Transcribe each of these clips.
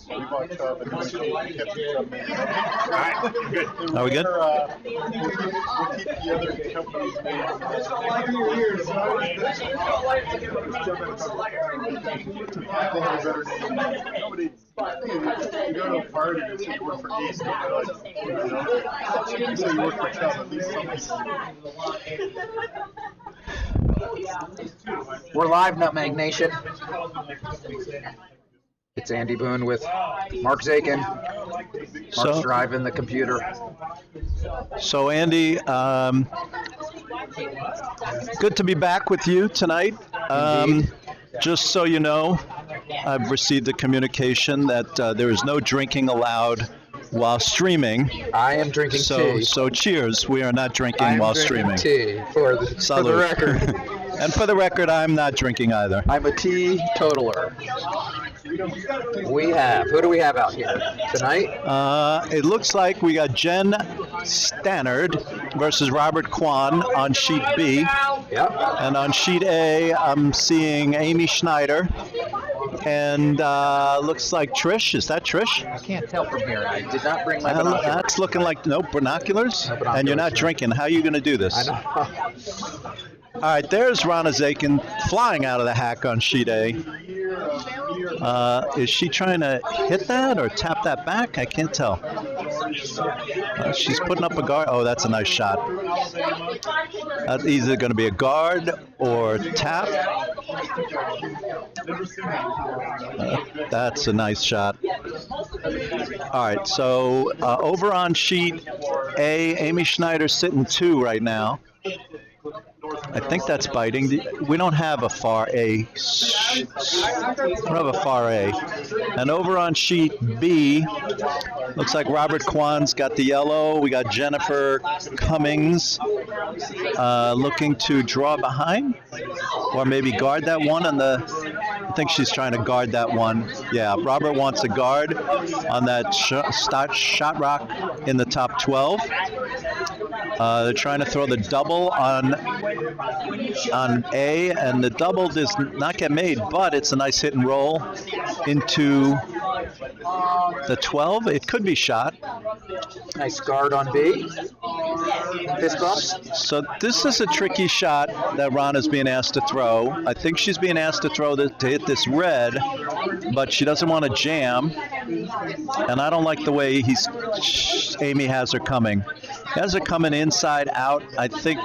We bought Chubb and we kept Chubb name. Are we good? We'll keep the other company's name. They have a better name. Nobody. You go to a party and say you work for Ace, and they're like, you say you work for Chubb, at least something. We're live, Nutmeg Nation. It's Andy Boone with Mark Zakin. Mark's driving the computer. So Andy, good to be back with you tonight. Just so you know, I've received a communication that there is no drinking allowed while streaming. I am drinking tea. So cheers. We are not drinking while streaming. Tea for the record. And for the record, I'm not drinking either. I'm a teetotaler. Who do we have out here tonight? It looks like we got Jen Stannard versus Robert Kwan on sheet B. Yep. And on sheet A, I'm seeing Amy Schneider. And looks like Trish. Is that Trish? I can't tell from here. I did not bring my binoculars. That's looking like binoculars. No binoculars. And you're not drinking. How are you going to do this? I know. All right, there's Rana Zakin flying out of the hack on sheet A. Is she trying to hit that or tap that back? I can't tell. She's putting up a guard. Oh, that's a nice shot. That's either going to be a guard or tap. That's a nice shot. All right, so over on sheet A, Amy Schneider's sitting 2 right now. I think that's biting. We don't have a far A. We don't have a far A. And over on sheet B, looks like Robert Kwan's got the yellow. We got Jennifer Cummings looking to draw behind, or maybe guard that one on the. I think she's trying to guard that one. Yeah, Robert wants a guard on that shot rock in the top 12. They're trying to throw the double on A, and the double does not get made, but it's a nice hit and roll into the 12. It could be shot. Nice guard on B. Fist bumps. So this is a tricky shot that Rana's being asked to throw. I think she's being asked to throw to hit this red, but she doesn't want to jam. And I don't like the way Amy has her coming. Has her coming inside out. I think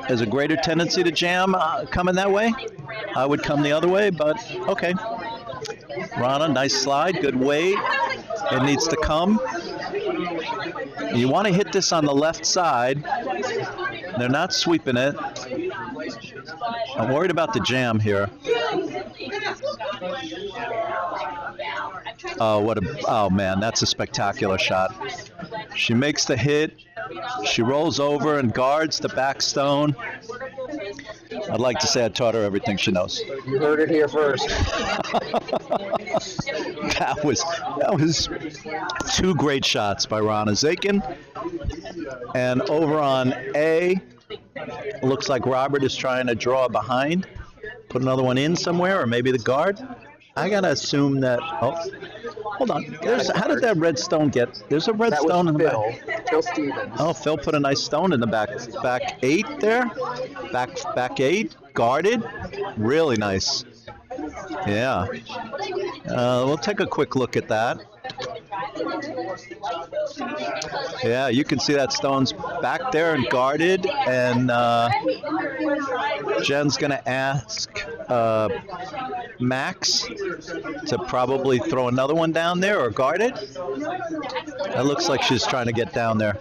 there's a greater tendency to jam coming that way. I would come the other way, but okay. Rana, nice slide, good weight. It needs to come. You want to hit this on the left side. They're not sweeping it. I'm worried about the jam here. Oh man, that's a spectacular shot. She makes the hit. She rolls over and guards the back stone. I'd like to say I taught her everything she knows. You heard it here first. That was 2 great shots by Rana Zakin. And over on A, looks like Robert is trying to draw behind. Put another one in somewhere, or maybe the guard. I gotta assume that. Oh, hold on. How did that red stone get? There's a red stone in the back. Phil Stevens. Oh, Phil put a nice stone in the back. Back 8 there. Back 8. Guarded. Really nice. Yeah. We'll take a quick look at that. Yeah, you can see that stone's back there and guarded, and Jen's going to ask Max to probably throw another one down there or guard it. That looks like she's trying to get down there.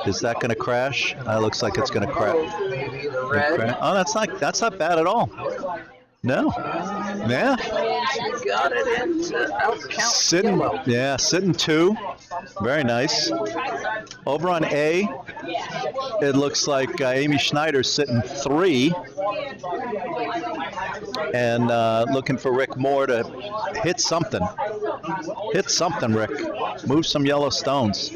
Is that going to crash? That looks like it's going to crash. Oh, that's not bad at all. No. Yeah. Got it into out count. Sitting 2. Very nice. Over on A, it looks like Amy Schneider's sitting 3. And looking for Rick Moore to hit something. Hit something, Rick. Move some yellow stones.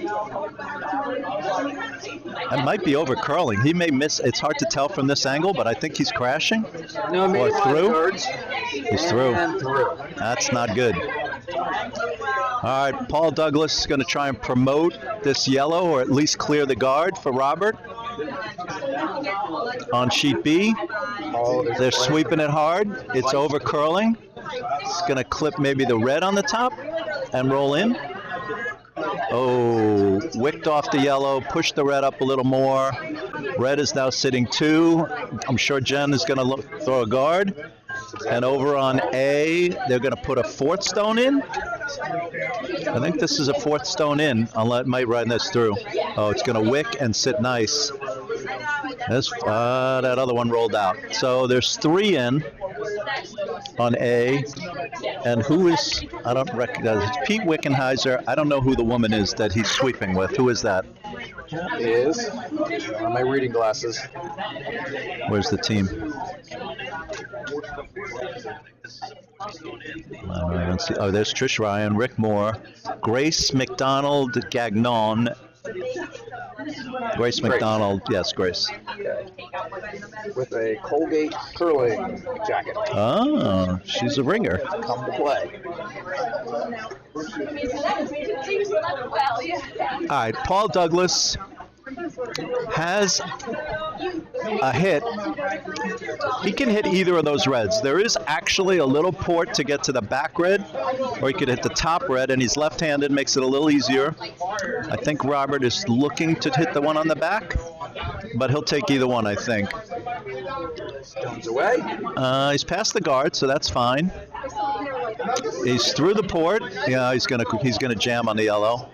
It might be over curling. He may miss. It's hard to tell from this angle, but I think he's crashing. No, or through. Guards. He's through. And through. That's not good. All right, Paul Douglas is going to try and promote this yellow, or at least clear the guard for Robert. On sheet B, they're sweeping it hard. It's over curling. It's going to clip maybe the red on the top and roll in. Oh, wicked off the yellow, pushed the red up a little more. Red is now sitting 2. I'm sure Jen is going to throw a guard. And over on A, they're going to put a 4th stone in. I think this is a 4th stone in. It might run this through. Oh, it's going to wick and sit nice. That other one rolled out. So there's 3 in on A. And who is, I don't recognize, it's Pete Wickenheiser. I don't know who the woman is that he's sweeping with. Who is that? Is my reading glasses. Where's the team? I don't see. Oh, there's Trish Ryan, Rick Moore, Grace McDonald Gagnon. Grace McDonald, yes, Grace. Okay. With a Colgate curling jacket. Oh, she's a ringer. Come to play. All right, Paul Douglas has a hit. He can hit either of those reds. There is actually a little port to get to the back red, or he could hit the top red, and he's left-handed, makes it a little easier. I think Robert is looking to hit the one on the back, but he'll take either one, I think. Stones away. He's past the guard, so that's fine. He's through the port. Yeah, he's gonna jam on the yellow,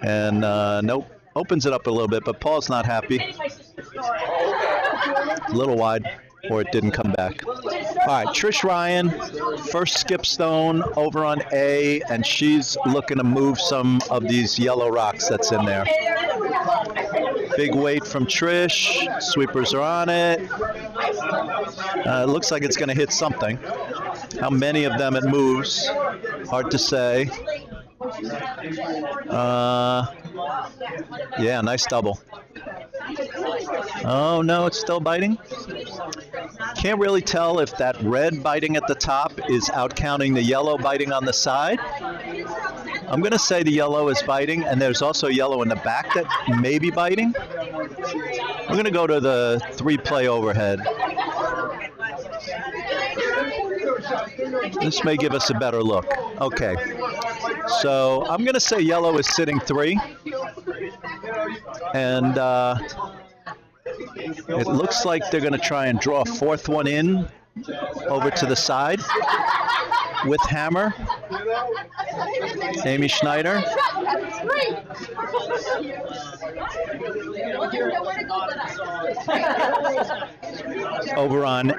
and nope. Opens it up a little bit, but Paul's not happy. A little wide, or it didn't come back. All right, Trish Ryan, first skip stone over on A, and she's looking to move some of these yellow rocks that's in there. Big weight from Trish. Sweepers are on it. It looks like it's going to hit something. How many of them it moves? Hard to say. Yeah, nice double. Oh no, it's still biting. Can't really tell if that red biting at the top is out counting the yellow biting on the side. I'm going to say the yellow is biting, and there's also yellow in the back that may be biting. I'm going to go to the 3-play overhead. This may give us a better look. Okay. So I'm going to say yellow is sitting 3. And it looks like they're going to try and draw a 4th one in over to the side with hammer. Amy Schneider. Over on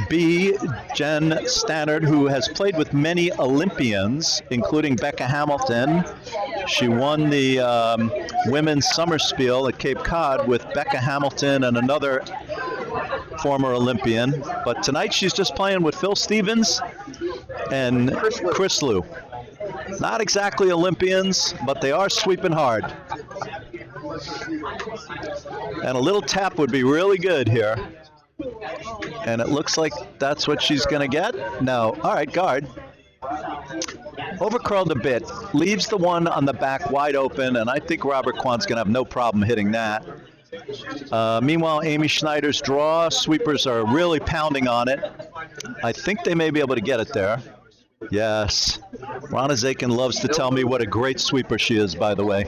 B, Jen Stannard, who has played with many Olympians, including Becca Hamilton. She won the women's summer spiel at Cape Cod with Becca Hamilton and another former Olympian. But tonight she's just playing with Phil Stevens and Chris Liu. Not exactly Olympians, but they are sweeping hard. And a little tap would be really good here. And it looks like that's what she's going to get. No. All right, guard. Overcurled a bit. Leaves the one on the back wide open, and I think Robert Kwan's going to have no problem hitting that. Meanwhile, Amy Schneider's draw. Sweepers are really pounding on it. I think they may be able to get it there. Yes. Rana Zakin loves to tell me what a great sweeper she is, by the way.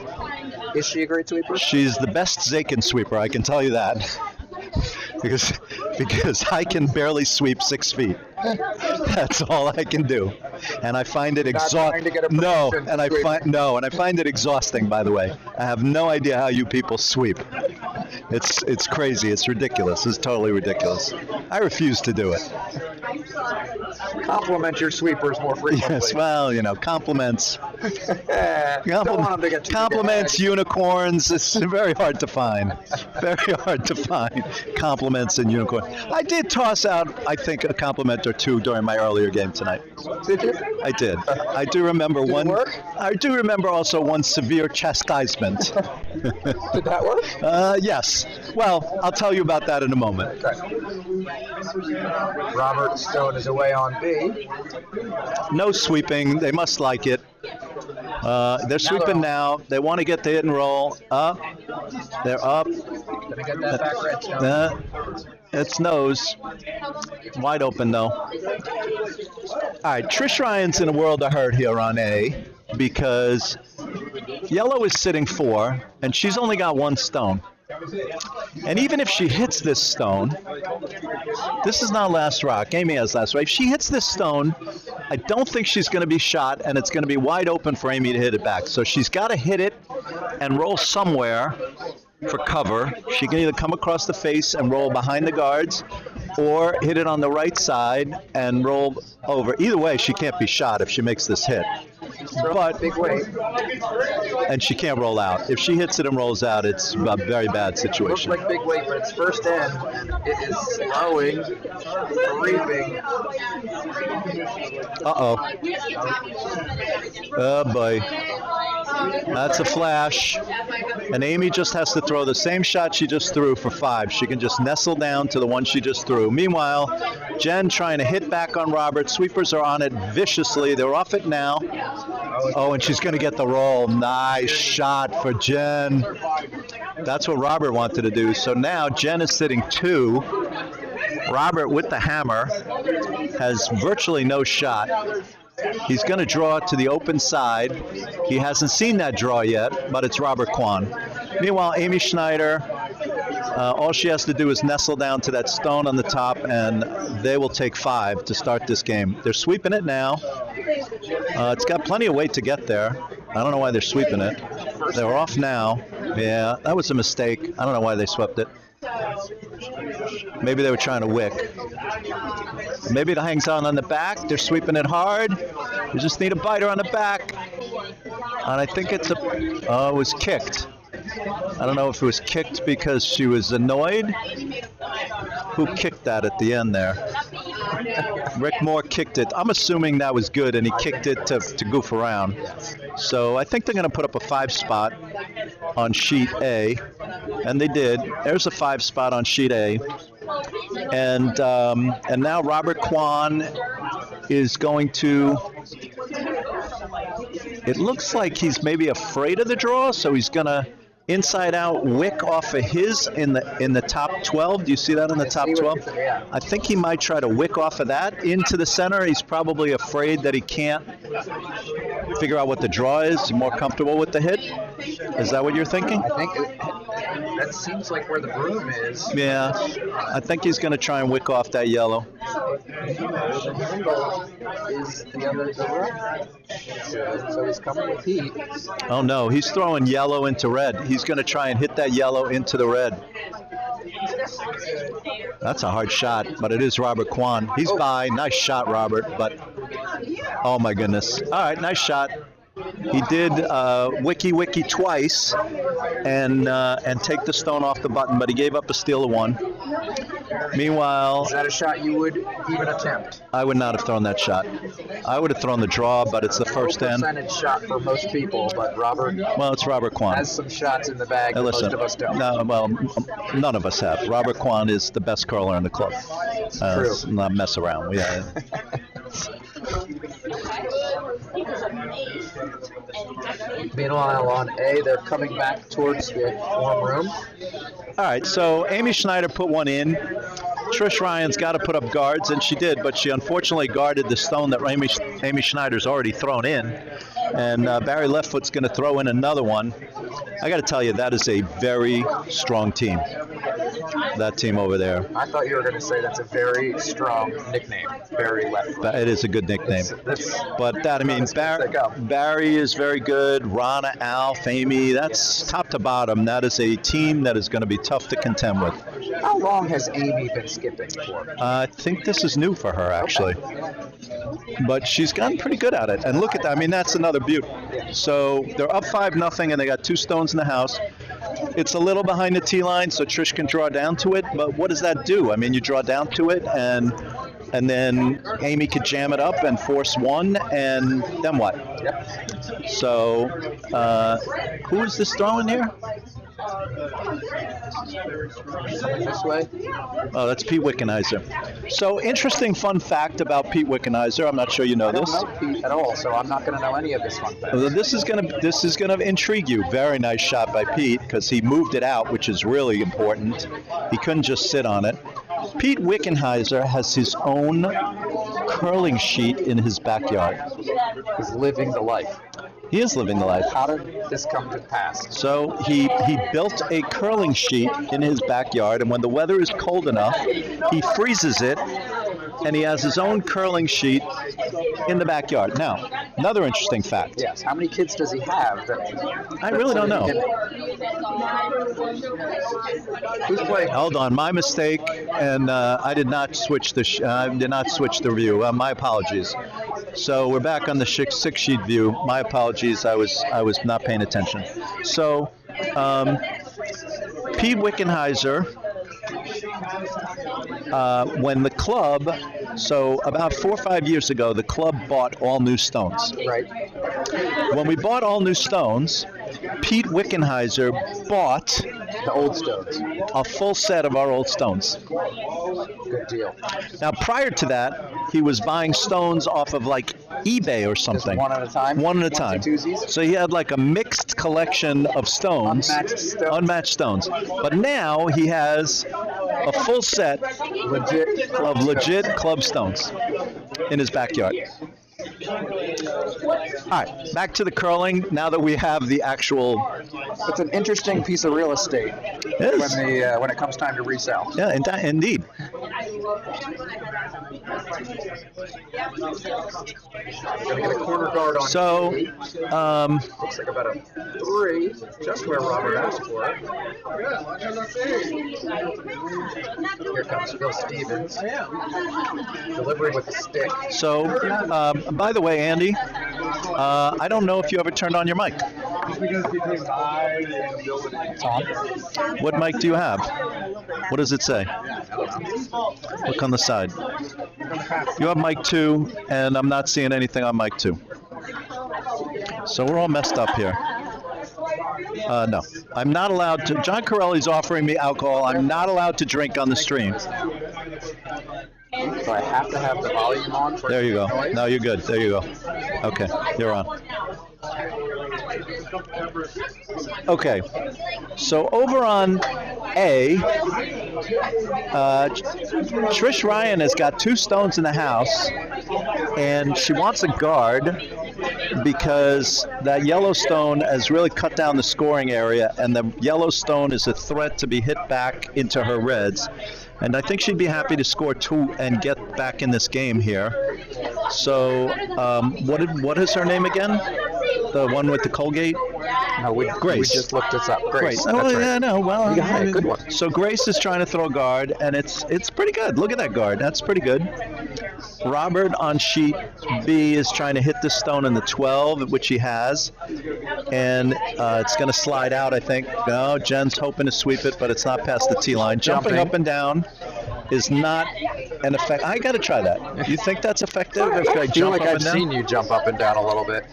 Is she a great sweeper? She's the best Zakin sweeper, I can tell you that. because I can barely sweep 6 feet. That's all I can do, and I find it exhausting. And I find it exhausting. By the way, I have no idea how you people sweep. It's crazy. It's ridiculous. It's totally ridiculous. I refuse to do it. Compliment your sweepers more frequently. Yes, well, compliments. Don't want them to get too compliments, unicorns. It's very hard to find. Very hard to find compliments and unicorns. I did toss out, I think, a compliment or 2 during my earlier game tonight. Did you? I did. I do remember one. Did it work? I do remember also one severe chastisement. Did that work? Yes. Well, I'll tell you about that in a moment. Okay. Robert Stone is away on B. No sweeping. They must like it. They're sweeping now. They want to get the hit and roll. Up. They're up. Gonna get that back red stone. It's nose. Wide open, though. All right, Trish Ryan's in a world of hurt here on A because yellow is sitting 4, and she's only got 1 stone. And even if she hits this stone, this is not last rock. Amy has last rock. If she hits this stone, I don't think she's going to be shot, and it's going to be wide open for Amy to hit it back. So she's got to hit it and roll somewhere for cover. She can either come across the face and roll behind the guards, or hit it on the right side and roll over. Either way, she can't be shot if she makes this hit. But big weight. And she can't roll out. If she hits it and rolls out, it's a very bad Looks situation. like big weight, but it's first end. It is slowing, creeping. Uh-oh. Oh, boy. That's a flash. And Amy just has to throw the same shot she just threw for 5. She can just nestle down to the one she just threw. Meanwhile, Jen trying to hit back on Robert. Sweepers are on it viciously. They're off it now. Oh, and she's going to get the roll. Nice shot for Jen. That's what Robert wanted to do. So now Jen is sitting 2. Robert with the hammer has virtually no shot. He's going to draw to the open side. He hasn't seen that draw yet, but it's Robert Kwan. Meanwhile, Amy Schneider, all she has to do is nestle down to that stone on the top, and they will take 5 to start this game. They're sweeping it now. It's got plenty of weight to get there. I don't know why they're sweeping it. They're off now. Yeah, that was a mistake. I don't know why they swept it. Maybe they were trying to wick. Maybe it hangs on the back. They're sweeping it hard. You just need a biter on the back. And I think it's it was kicked. I don't know if it was kicked because she was annoyed. Who kicked that at the end there? Rick Moore kicked it. I'm assuming that was good, and he kicked it to goof around. So I think they're going to put up a 5 spot on sheet A, and they did. There's a 5 spot on sheet A. And now Robert Kwan is going to, it looks like he's maybe afraid of the draw, so he's going to inside out wick off of his in the top 12. Do you see that in the top 12? I think he might try to wick off of that into the center. He's probably afraid that he can't figure out what the draw is. He's more comfortable with the hit. Is that what you're thinking? I think that seems like where the broom is. Yeah, I think he's going to try and wick off that yellow. The handle is the other door. So he's coming with heat. Oh no, he's throwing yellow into red. He's going to try and hit that yellow into the red. That's a hard shot, but it is Robert Kwan. He's by. Nice shot, Robert, but oh my goodness. All right, nice shot. He did wicky twice and take the stone off the button, but he gave up a steal of 1. Meanwhile, is that a shot you would even attempt? I would not have thrown that shot. I would have thrown the draw, but it's the first end. Percentage shot for most people, but Robert. Well, it's Robert Kwan. Has some shots in the bag that listen, most of us don't. No, well, none of us have. Robert Kwan is the best curler in the club. True. Let's not mess around. Meanwhile, on A, they're coming back towards the warm room. All right, so Amy Schneider put one in. Trish Ryan's got to put up guards, and she did, but she unfortunately guarded the stone that Amy Schneider's already thrown in. And Barry Leftfoot's going to throw in another one. I got to tell you, that is a very strong team. That team over there. I thought you were going to say that's a very strong nickname, Barry Leftfoot. It is a good nickname. But that, I mean, Barry is very good. Rana, Alf, Amy, that's top to bottom. That is a team that is going to be tough to contend with. How long has Amy been skipping for? I think this is new for her, actually. But she's gotten pretty good at it. And look at that. I mean, that's another beauty. So they're up 5-0, and they got 2 stones in the house. It's a little behind the tee line, so Trish can draw down to it. But what does that do? I mean, you draw down to it, and then Amy could jam it up and force 1, and then what? Yep. So who is this throwing here? This way. Oh, that's Pete Wickenheiser. So, interesting fun fact about Pete Wickenheiser. I'm not sure you know I don't this. know Pete at all, so I'm not going to know any of this fun fact. This is gonna intrigue you. Very nice shot by Pete because he moved it out, which is really important. He couldn't just sit on it. Pete Wickenheiser has his own curling sheet in his backyard. He's living the life. He is living the life. How did this come to pass? So he built a curling sheet in his backyard, and when the weather is cold enough, he freezes it, and he has his own curling sheet in the backyard. Now, another interesting fact. Yes. How many kids does he have? I really don't know. Who's playing? Hold on, my mistake, and I did not switch the view. My apologies. So we're back on the six sheet view. My apologies. I was not paying attention. So Pete Wickenheiser, when the club, so about 4 or 5 years ago, the club bought all new stones. Right. When we bought all new stones, Pete Wickenheiser bought The old stones. a full set of our old stones. Good deal. Now, prior to that, he was buying stones off of like eBay or something. One at a time? One at a time. Onesie-twosies? So he had like a mixed collection of stones. Unmatched stones. But now he has a full set Legit. of legit club stones in his backyard. All right, back to the curling. Now that we have the actual, It's an interesting piece of real estate it is. when it comes time to resell. Yeah, indeed. Gonna get a corner guard on. So, Looks like about a 3, just where Robert asked for it. Here comes Phil Stevens, delivering with the stick. so by the way, Andy, I don't know if you ever turned on your mic. Tom, What mic do you have? What does it say? Look on the side. You have mic 2, and I'm not seeing anything on mic 2. So we're all messed up here. No, I'm not allowed to. John Corelli's offering me alcohol. I'm not allowed to drink on the stream. so I have to have the volume on for There you go. noise. No, you're good. There you go. Okay, you're on. Okay, so over on A, Trish Ryan has got 2 stones in the house, and she wants a guard because that yellow stone has really cut down the scoring area, and the yellow stone is a threat to be hit back into her reds. And I think she'd be happy to score 2 and get back in this game here. So, what is her name again? The one with the Colgate? No, we Grace. just looked this up. Grace. Oh, That's right. yeah, no, well, You got it. Good one. So Grace is trying to throw a guard, and it's pretty good. Look at that guard. That's pretty good. Robert on sheet B is trying to hit the stone in the 12, which he has, and it's going to slide out, I think. No, Jen's hoping to sweep it, but it's not past the tee line. Jumping up and down is not an effect. I got to try that. You think that's effective? If I I feel jump like up I've and down? seen you jump up and down a little bit.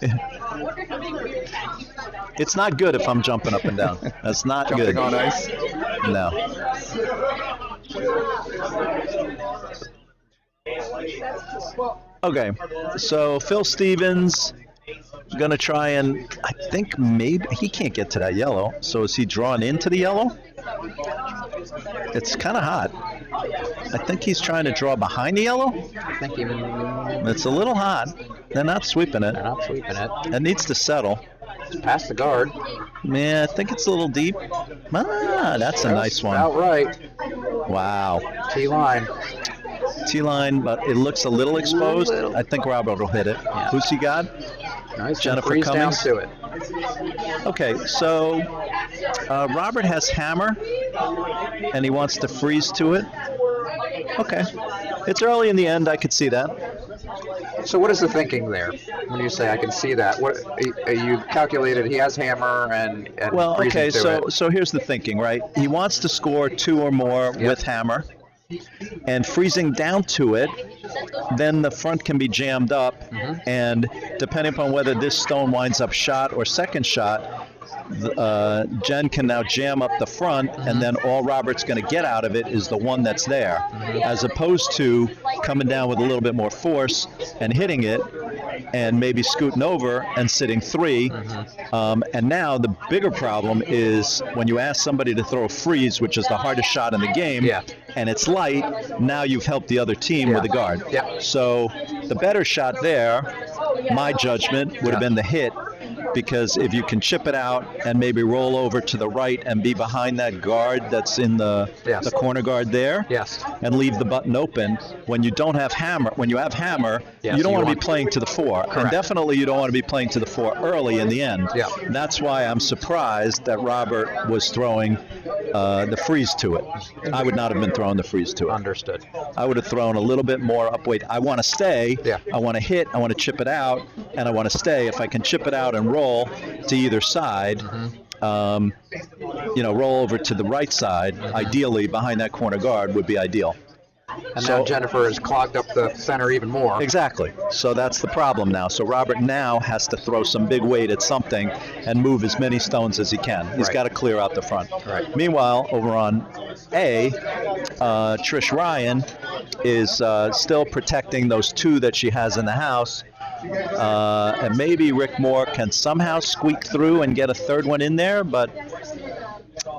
It's not good if I'm jumping up and down. That's not Jumping good. on ice. No. Okay, so Phil Stevens is going to try and, I think maybe, he can't get to that yellow, so is he drawn into the yellow? It's kind of hot. I think he's trying to draw behind the yellow. I think even It's a little hot. They're not sweeping it. they're not sweeping it. It needs to settle. It's past the guard. Man, I think it's a little deep. Ah, that's a nice one. About right. Wow. T-line. T-line, but it looks a little exposed. Little. I think Robert will hit it. Who's he got? Nice. Jennifer Freeze down Cummings. to it. Okay, so Robert has hammer, and he wants to freeze to it. Okay. It's early in the end. I could see that. So what is the thinking there when you say I can see that? What you calculated? He has hammer and Well, freezing okay, to it. so here's the thinking, right? He wants to score 2 or more with hammer, and freezing down to it, then the front can be jammed up, and depending upon whether this stone winds up shot or second shot, Jen can now jam up the front, and then all Robert's going to get out of it is the one that's there, as opposed to coming down with a little bit more force and hitting it, and maybe scooting over and sitting 3. And now the bigger problem is when you ask somebody to throw a freeze, which is the hardest shot in the game, and it's light, now you've helped the other team with a guard. So the better shot there, my judgment, would have been the hit, because if you can chip it out and maybe roll over to the right and be behind that guard that's in the corner guard there, and leave the button open, when you don't have hammer, when you have hammer, you don't want to be playing to the 4. And definitely you don't want to be playing to the 4 early in the end. That's why I'm surprised that Robert was throwing the freeze to it. I would not have been throwing the freeze to it. Understood. I would have thrown a little bit more up weight. I want to stay. I want to hit. I want to chip it out, and I want to stay. If I can chip it out and roll to either side, roll over to the right side, ideally behind that corner guard would be ideal. And now Jennifer has clogged up the center even more. Exactly. So that's the problem now. So Robert now has to throw some big weight at something and move as many stones as he can. He's got to clear out the front. Meanwhile, over on A, Trish Ryan is still protecting those 2 that she has in the house. And maybe Rick Moore can somehow squeak through and get a 3rd one in there, but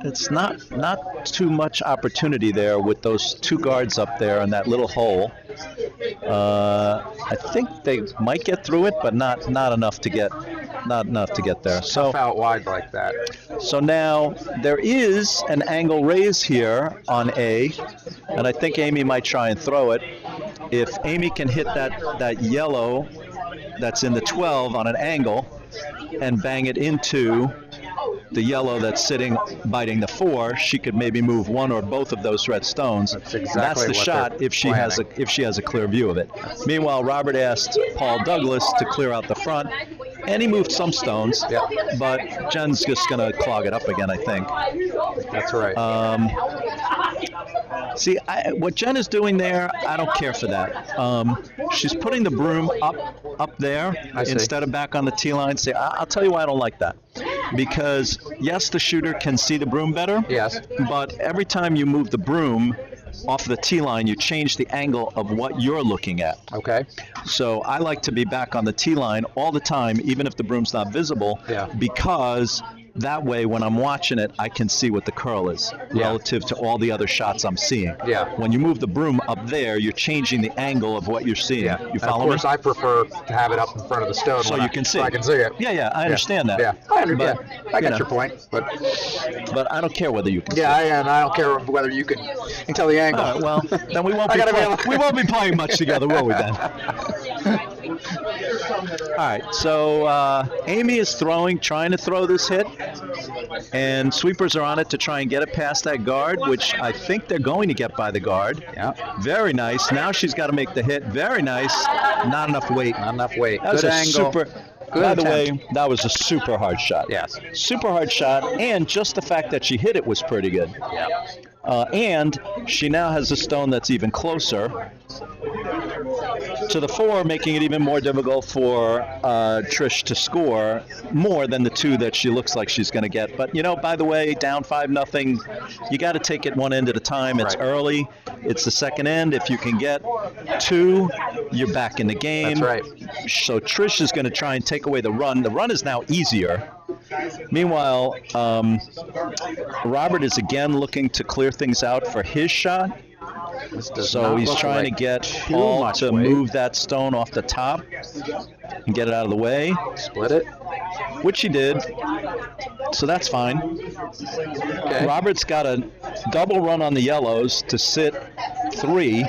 it's not too much opportunity there with those 2 guards up there in that little hole. I think they might get through it, but not enough to get there. So out wide like that. So now there is an angle raise here on A, and I think Amy might try and throw it. If Amy can hit that yellow that's in the 12 on an angle and bang it into the yellow that's sitting biting the 4, she could maybe move one or both of those red stones. That's the shot if she has a clear view of it. Meanwhile, Robert asked Paul Douglas to clear out the front, and he moved some stones, but Jen's just going to clog it up again, I think. That's right. See, what Jen is doing there, I don't care for that. She's putting the broom up there instead of back on the tee line. See, I'll tell you why I don't like that. Because, yes, the shooter can see the broom better. But every time you move the broom off the tee line, you change the angle of what you're looking at. So I like to be back on the tee line all the time, even if the broom's not visible, because that way, when I'm watching it, I can see what the curl is relative to all the other shots I'm seeing. When you move the broom up there, you're changing the angle of what you're seeing. You follow me? Of course, I prefer to have it up in front of the stone so you can see. So I can see it. I understand that. I get your point, but I don't care whether you can see. And I don't care whether you can tell the angle. All right, well, then we won't be playing much together, will we then? All right, so Amy is trying to throw this hit, and sweepers are on it to try and get it past that guard, which I think they're going to get by the guard. Very nice. Now she's got to make the hit. Very nice. Not enough weight. That was Good a angle. By the way, that was a super hard shot. Super hard shot, and just the fact that she hit it was pretty good. And she now has a stone that's even closer to the 4, making it even more difficult for Trish to score more than the 2 that she looks like she's going to get. But, by the way, down 5-0, you got to take it one end at a time. It's early. It's the second end. If you can get 2, you're back in the game. So Trish is going to try and take away the run. The run is now easier. Meanwhile, Robert is again looking to clear things out for his shot. So he's trying to get Paul to move that stone off the top and get it out of the way. Split it. Which he did. So that's fine. Robert's got a double run on the yellows to sit 3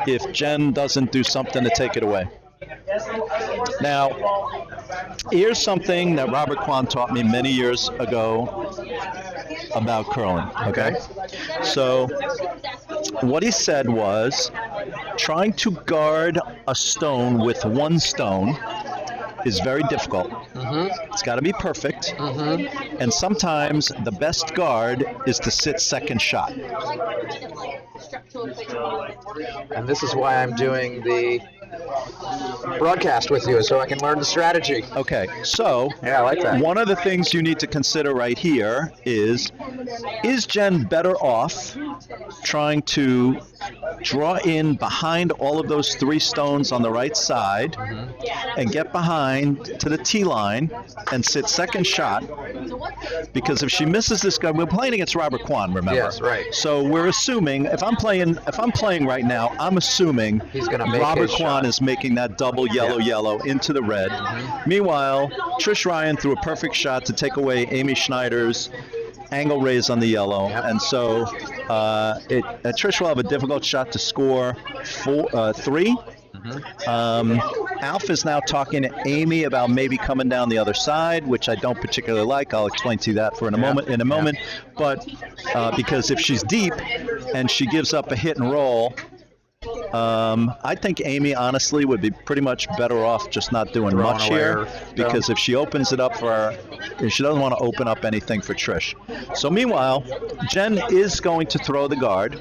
if Jen doesn't do something to take it away. Now, here's something that Robert Kwan taught me many years ago about curling, So what he said was, trying to guard a stone with one stone is very difficult. It's got to be perfect. And sometimes the best guard is to sit second shot. And this is why I'm doing the broadcast with you so I can learn the strategy. Okay, so Yeah, I like that. one of the things you need to consider right here is Jen better off trying to draw in behind all of those 3 stones on the right side and get behind to the tee line and sit second shot? Because if she misses this guy, we're playing against Robert Kwan, remember? Yes, right. So we're assuming if I'm playing right now, I'm assuming He's gonna make Robert his Kwan shot. is making that double yellow into the red. Meanwhile, Trish Ryan threw a perfect shot to take away Amy Schneider's angle raise on the yellow, and so Trish will have a difficult shot to score 3. Alf is now talking to Amy about maybe coming down the other side, which I don't particularly like. I'll explain to you that in a moment. But because if she's deep and she gives up a hit and roll, I think Amy honestly would be pretty much better off just not doing Throwing much away here, her because stone. if she opens it up for her, she doesn't want to open up anything for Trish. So meanwhile, Jen is going to throw the guard.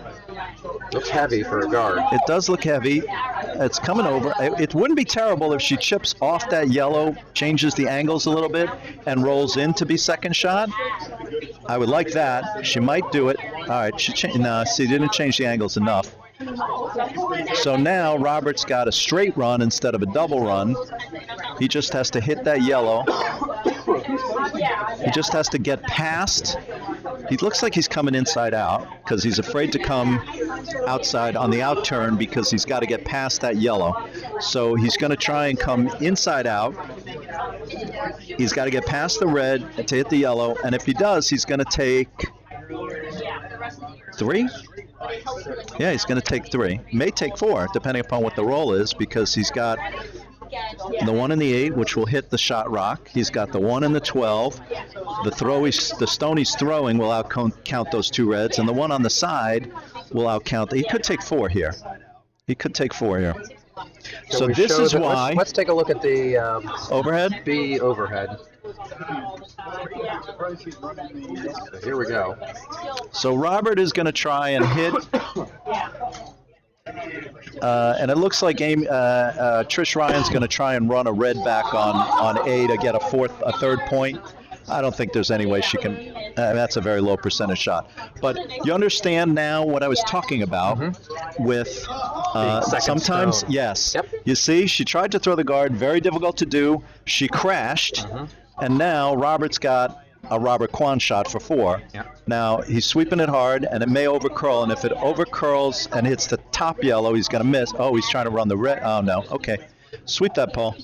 Looks heavy for a guard. It does look heavy. It's coming over. It wouldn't be terrible if she chips off that yellow, changes the angles a little bit, and rolls in to be second shot. I would like that. She might do it. All right. She didn't change the angles enough. So now Robert's got a straight run instead of a double run. He just has to hit that yellow. He just has to get past. He looks like he's coming inside out because he's afraid to come outside on the out turn because he's got to get past that yellow. So he's going to try and come inside out. He's got to get past the red to hit the yellow, and if he does, he's going to take 3. Yeah, he's going to take 3. May take 4, depending upon what the roll is, because he's got the 1 and the 8, which will hit the shot rock. He's got the 1 and the 12. The stone he's throwing will outcount those 2 reds, and the one on the side will outcount. He could take 4 here. So we this show is that- why. Let's take a look at the Overhead? B overhead. Here we go. So Robert is going to try and hit, and it looks like Trish Ryan's going to try and run a red back on A to get a third point. I don't think there's any way she can. That's a very low percentage shot. But you understand now what I was talking about with Second sometimes, stone. yes. Yep. You see, she tried to throw the guard, very difficult to do. She crashed, and now Robert's got a Robert Kwan shot for 4. Yeah. Now he's sweeping it hard, and it may overcurl, and if it overcurls and hits the top yellow, he's going to miss. Oh, he's trying to run the red. Oh, no. Okay. Sweep that, Paul.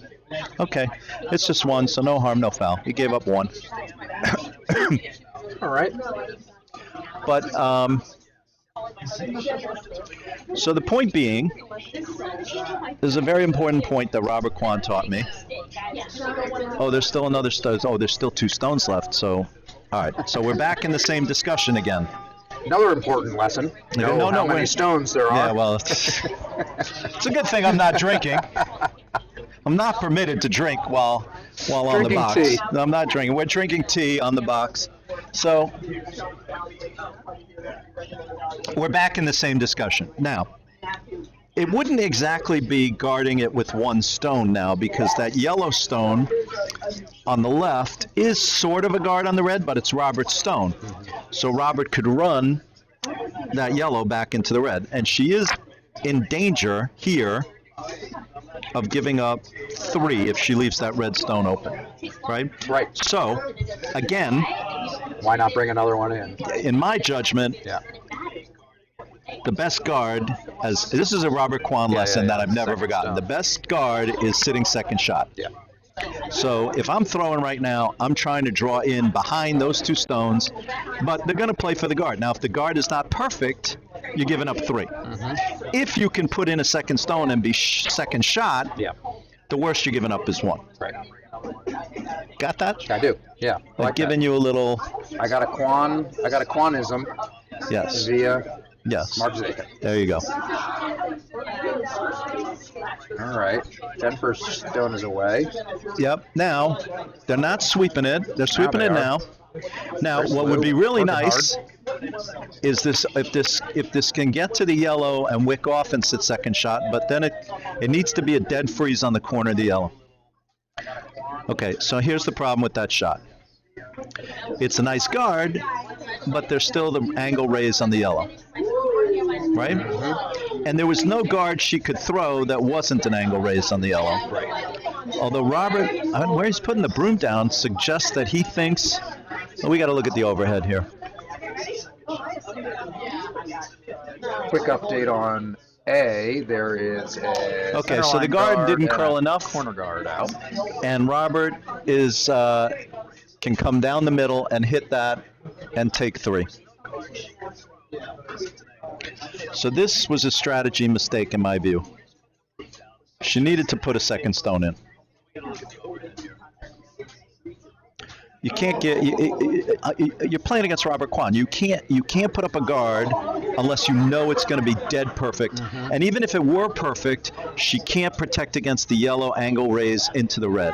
Okay. It's just 1, so no harm, no foul. He gave up 1. All right. But, so the point being, there's a very important point that Robert Kwan taught me. Oh, there's still another stone. Oh, there's still 2 stones left. So, all right. So we're back in the same discussion again. Another important lesson. No, How many wait. stones there are. Yeah, well, it's a good thing I'm not drinking. I'm not permitted to drink while on the Drinking box. tea. No, I'm not drinking. We're drinking tea on the box. So we're back in the same discussion. Now, it wouldn't exactly be guarding it with 1 stone now, because that yellow stone on the left is sort of a guard on the red, but it's Robert's stone. So Robert could run that yellow back into the red. And she is in danger here of giving up 3 if she leaves that red stone open, right? Right. So, again, Why not bring another one in? my judgment, Yeah. the best guard, as this is a Robert Kwan lesson that I've never Second forgotten. stone. The best guard is sitting second shot. Yeah. So if I'm throwing right now, I'm trying to draw in behind those 2 stones, but they're going to play for the guard. Now, if the guard is not perfect, you're giving up 3. If you can put in a second stone and be second shot, Yeah. the worst you're giving up is 1. Right. Got that? I do. Yeah. I've given you a little, I got a Kwanism yes, via yes. Mark Zakin. There you go. All right. Jennifer's stone is away. Yep. Now, they're not sweeping it. They're sweeping they it are. now. Now, There's what would be really Working nice is this if this can get to the yellow and wick off and sit second shot, but then it needs to be a dead freeze on the corner of the yellow. Okay, so here's the problem with that shot. It's a nice guard, but there's still the angle raised on the yellow, right? And there was no guard she could throw that wasn't an angle raised on the yellow. Although Robert, where he's putting the broom down, suggests that he thinks. Well, we got to look at the overhead here. Quick update on A. There is a Okay, so the guard didn't curl enough, corner guard out. and Robert is can come down the middle and hit that and take 3. So this was a strategy mistake in my view. She needed to put a second stone in. You can't get. You're playing against Robert Kwan. You can't put up a guard unless you know it's going to be dead perfect. And even if it were perfect, she can't protect against the yellow angle raise into the red,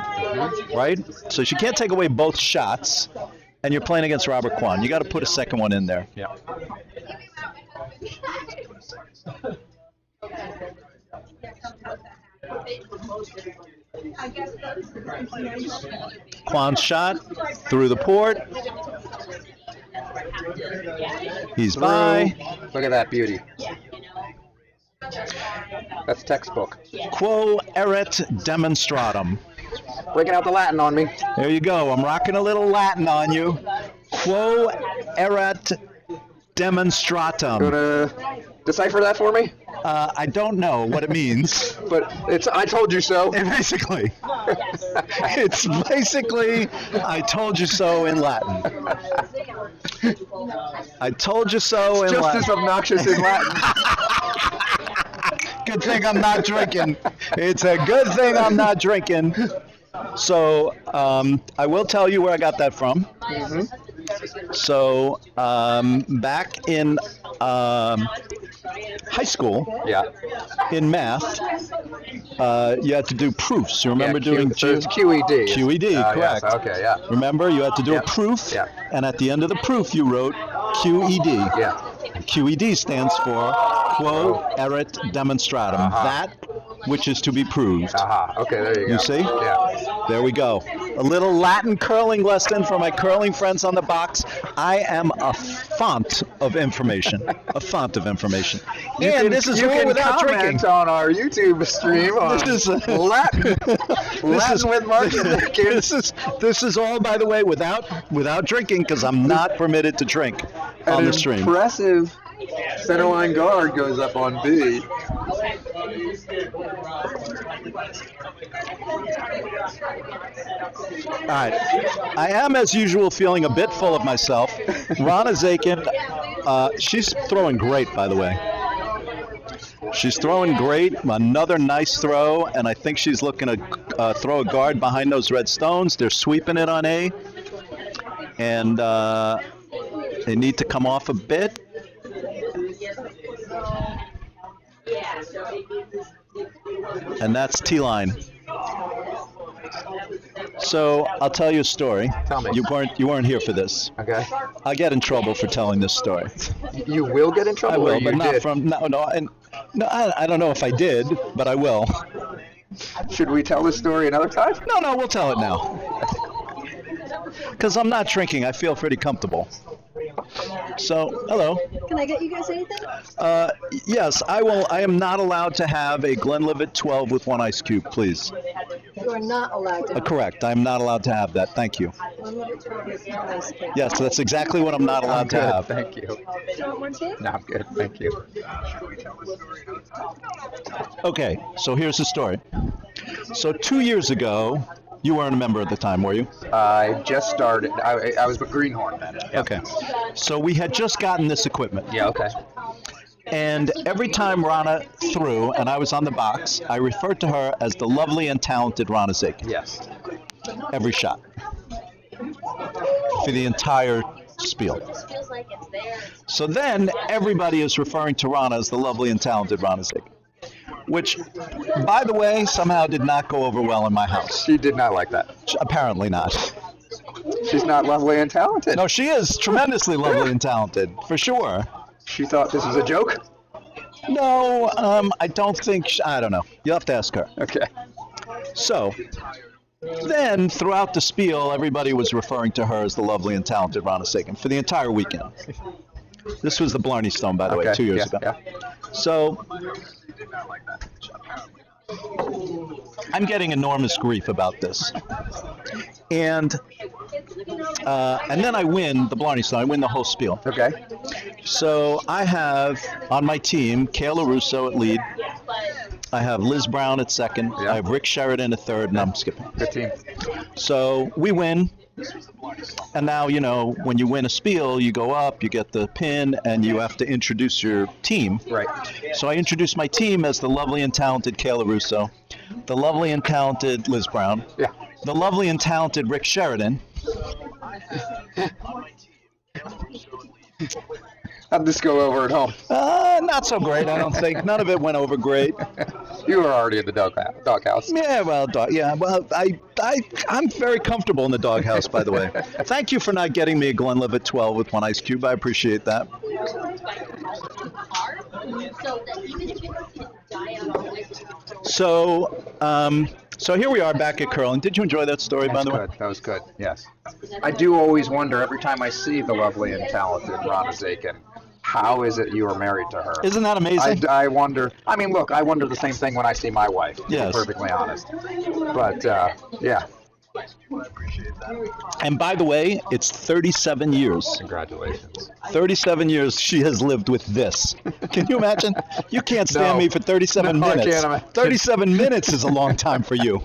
right? So she can't take away both shots. And you're playing against Robert Kwan. You got to put a second one in there. Yeah. Kwan's shot through the port. He's by. Look at that beauty. That's textbook. Quo erat demonstratum. Breaking out the Latin on me. There you go. I'm rocking a little Latin on you. Quo erat demonstratum. Gonna decipher that for me? I don't know what it means. But it's I told you so. Basically. It's basically, I told you so in Latin. I told you so in Just Latin. as obnoxious in Latin. Good thing I'm not drinking. It's a good thing I'm not drinking. So I will tell you where I got that from. So back in high school, Yeah. in math, you had to do proofs. You remember doing so it's QED. QED, correct. Yes, okay, yeah. Remember, you had to do Yeah. a proof, Yeah. and at the end of the proof, you wrote QED. Yeah. QED stands for Quo erat demonstratum, that which is to be proved. Okay, there you go. You see? Yeah. There we go. A little Latin curling lesson for my curling friends on the box. I am a font of information. A font of information. And this is you all can without comment drinking. on our YouTube stream on This is Latin. Latin with Mark and Dickens. This is all, by the way, without drinking, because I'm not permitted to drink on the stream. Impressive centerline guard goes up on B. All right. I am, as usual, feeling a bit full of myself. Rana Zakin, she's throwing great, by the way. She's throwing great. Another nice throw, and I think she's looking to throw a guard behind those red stones. They're sweeping it on A, and they need to come off a bit. And that's T-line. So I'll tell you a story. Tell me. You weren't here for this. Okay. I'll get in trouble for telling this story. You will get in trouble. I will, or you but not did? from no. I don't know if I did, but I will. Should we tell this story another time? No, we'll tell it now. Because I'm not drinking, I feel pretty comfortable. So, hello. Can I get you guys anything? Yes, I will. I am not allowed to have a Glenlivet 12 with 1 ice cube, please. You are not allowed to. Correct. I'm not allowed to have that. Thank you. Unlimited 12 is not ice cream. Yes, that's exactly what I'm not allowed to Good, have. thank you. Do you want more tea? No, I'm good, thank you. Okay, so here's the story. So 2 years ago, you weren't a member at the time, were you? I just started. I was with Greenhorn then. Yeah. Okay. So we had just gotten this equipment. Yeah, okay. And every time Rana threw, and I was on the box, I referred to her as the lovely and talented Rana Zakin. Yes. Every shot. For the entire spiel. So then everybody is referring to Rana as the lovely and talented Rana Zakin. Which, by the way, somehow did not go over well in my house. She did not like that. Apparently not. She's not lovely and talented. No, she is tremendously lovely and talented, for sure. She thought this was a joke? No, I don't think. I don't know. You'll have to ask her. Okay. So, then throughout the spiel, everybody was referring to her as the lovely and talented Rana Sagan for the entire weekend. This was the Blarney Stone, by the way, 2 years ago. Yeah. So, I'm getting enormous grief about this. And then I win the Blarney Stone. I win the whole spiel. Okay. So I have on my team Kayla Russo at lead. I have Liz Brown at second. Yeah. I have Rick Sheridan at third, and I'm skipping. Good team. So we win. And now, you know, when you win a spiel, you go up, you get the pin, and you have to introduce your team. Right. So I introduced my team as the lovely and talented Kayla Russo, the lovely and talented Liz Brown, Yeah. the lovely and talented Rick Sheridan. How'd this go over at home? Not so great, I don't think. None of it went over great. You were already in the doghouse. Yeah, well, I'm very comfortable in the doghouse, by the way. Thank you for not getting me a Glenlivet 12 with one ice cube. I appreciate that. So here we are back at curling. Did you enjoy that story, by the way? That was good. Yes. I do always wonder every time I see the lovely and talented Rana Zakin, how is it you were married to her? Isn't that amazing? I wonder. I mean, look, I wonder the same thing when I see my wife. To Yes. be perfectly honest. But yeah. And by the way, it's 37 years. Congratulations. 37 years she has lived with this. Can you imagine? You can't stand No. me for 37 No, I minutes. can't imagine. 37 minutes is a long time for you.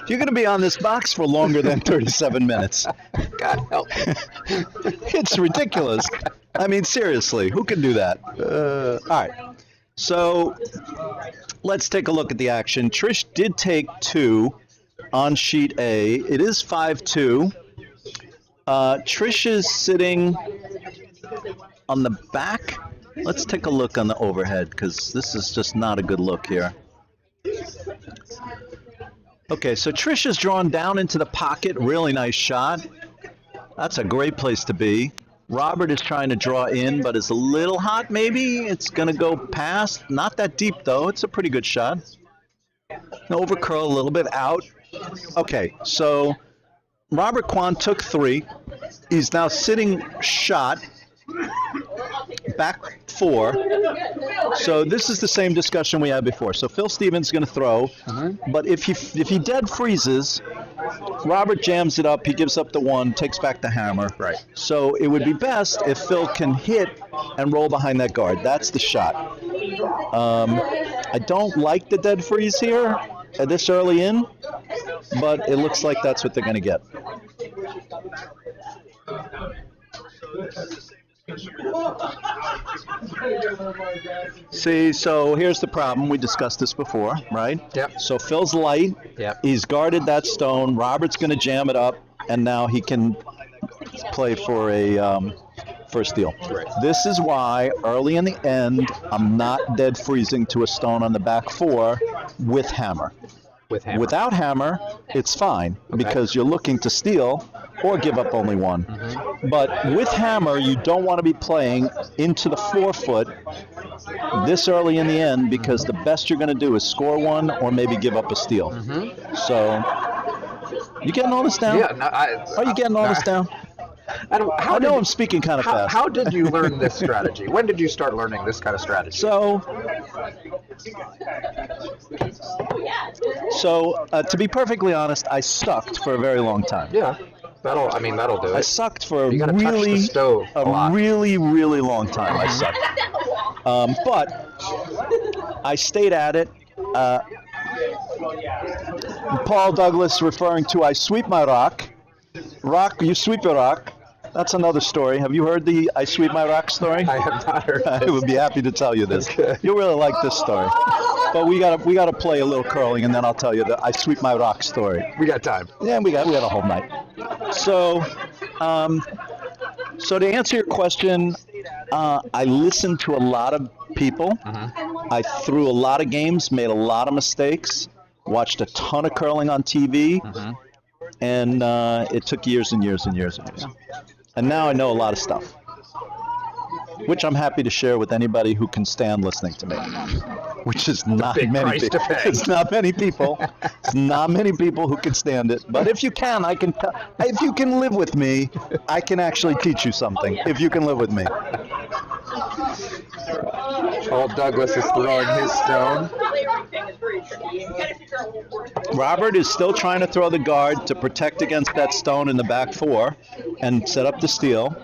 You're going to be on this box for longer than 37 minutes. God help me. It's ridiculous. I mean, seriously, who can do that? All right. So let's take a look at the action. Trish did take 2 on sheet A. It is 5-2. Trish is sitting on the back. Let's take a look on the overhead because this is just not a good look here. Okay, so Trish is drawn down into the pocket. Really nice shot. That's a great place to be. Robert is trying to draw in, but it's a little hot maybe. It's going to go past. Not that deep, though. It's a pretty good shot. Over curl a little bit out. Okay, so Robert Kwan took 3. He's now sitting shot, back 4. So this is the same discussion we had before. So Phil Stevens is going to throw, but if he dead freezes, Robert jams it up. He gives up the 1, takes back the hammer. Right. So it would be best if Phil can hit and roll behind that guard. That's the shot. I don't like the dead freeze here this early in, but it looks like that's what they're going to get. See, so here's the problem. We discussed this before, right? Yep. So Phil's light. Yep. He's guarded that stone. Robert's going to jam it up, and now he can play for a steal. Right. This is why early in the end, I'm not dead freezing to a stone on the back 4 with hammer. With hammer. Without hammer, it's fine because you're looking to steal or give up only 1. But with hammer, you don't want to be playing into the 4-foot this early in the end because the best you're going to do is score 1 or maybe give up a steal. So, you getting all this down? Yeah. No, Are you getting all this down? I know I'm speaking kind of fast. How did you learn this strategy? When did you start learning this kind of strategy? So to be perfectly honest, I sucked for a very long time. Yeah. That'll do it. I sucked for You gotta touch the stove a lot. really long time. I sucked. But I stayed at it. Paul Douglas referring to I sweep my rock. Rock, you sweep your rock. That's another story. Have you heard the I sweep my rock story? I have not heard I this. would be happy to tell you this. Okay. You'll really like this story. But we gotta play a little curling, and then I'll tell you the I sweep my rock story. We got time. Yeah, we got a whole night. So to answer your question, I listened to a lot of people. I threw a lot of games, made a lot of mistakes, watched a ton of curling on TV. and it took years and years and years and years. And now I know a lot of stuff, which I'm happy to share with anybody who can stand listening to me, which is not big many price people. to pay. It's not many people. It's not many people who can stand it. But if you can, if you can live with me, I can actually teach you something. If you can live with me. Old Douglas is throwing his stone. Robert is still trying to throw the guard to protect against that stone in the back four and set up the steal.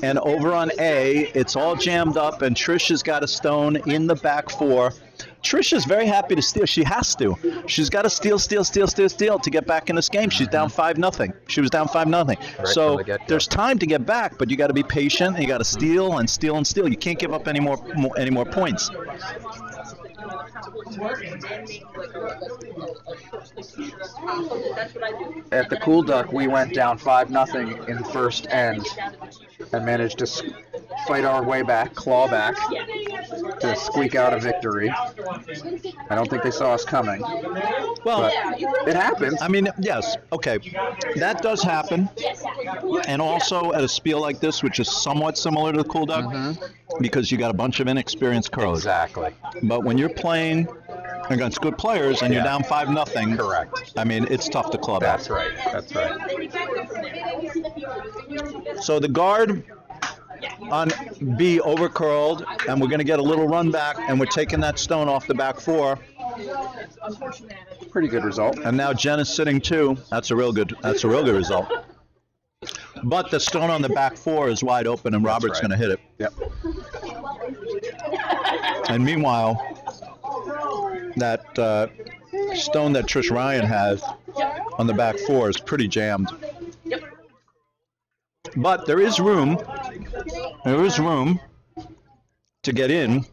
And over on A, it's all jammed up, and Trish has got a stone in the back four. Trish is very happy to steal. She has to. She's got to steal to get back in this game. She's down 5-0. She was down 5-0. Right So from the get-go. there's time to get back, but you got to be patient. And you got to steal and steal and steal. You can't give up any more points. At the Cool Duck, we went down 5-0 in the first end and managed to fight our way back, claw back, to squeak out a victory. I don't think they saw us coming, Well, but it happens. I mean, yes, okay, that does happen, and also at a spiel like this, which is somewhat similar to the Cool Duck, because you got a bunch of inexperienced curlers. Exactly. But when you're playing against good players and you're Yeah. down 5-0, Correct. I mean, it's tough to club out. That's right. That's right. So the guard on B overcurled, and we're going to get a little run back, and we're taking that stone off the back four. Pretty good result. And now Jen is sitting two. That's a real good result. But the stone on the back four is wide open, and Robert's right. going to hit it. Yep. And meanwhile, that stone that Trish Ryan has on the back four is pretty jammed. But there is room. There is room to get in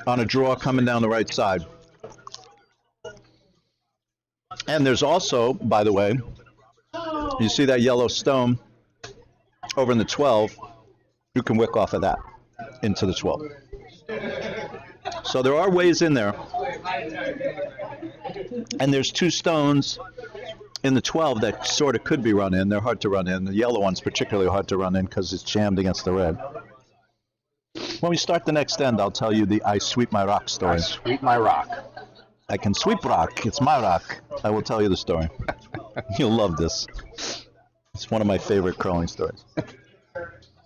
on a draw coming down the right side. And there's also, by the way, you see that yellow stone over in the 12, you can wick off of that into the 12. So there are ways in there. And there's two stones in the 12 that sort of could be run in. They're hard to run in. The yellow one's particularly hard to run in because it's jammed against the red. When we start the next end, I'll tell you the I sweep my rock story. I sweep my rock. I can sweep rock. It's my rock. I will tell you the story. You'll love this. It's one of my favorite curling stories.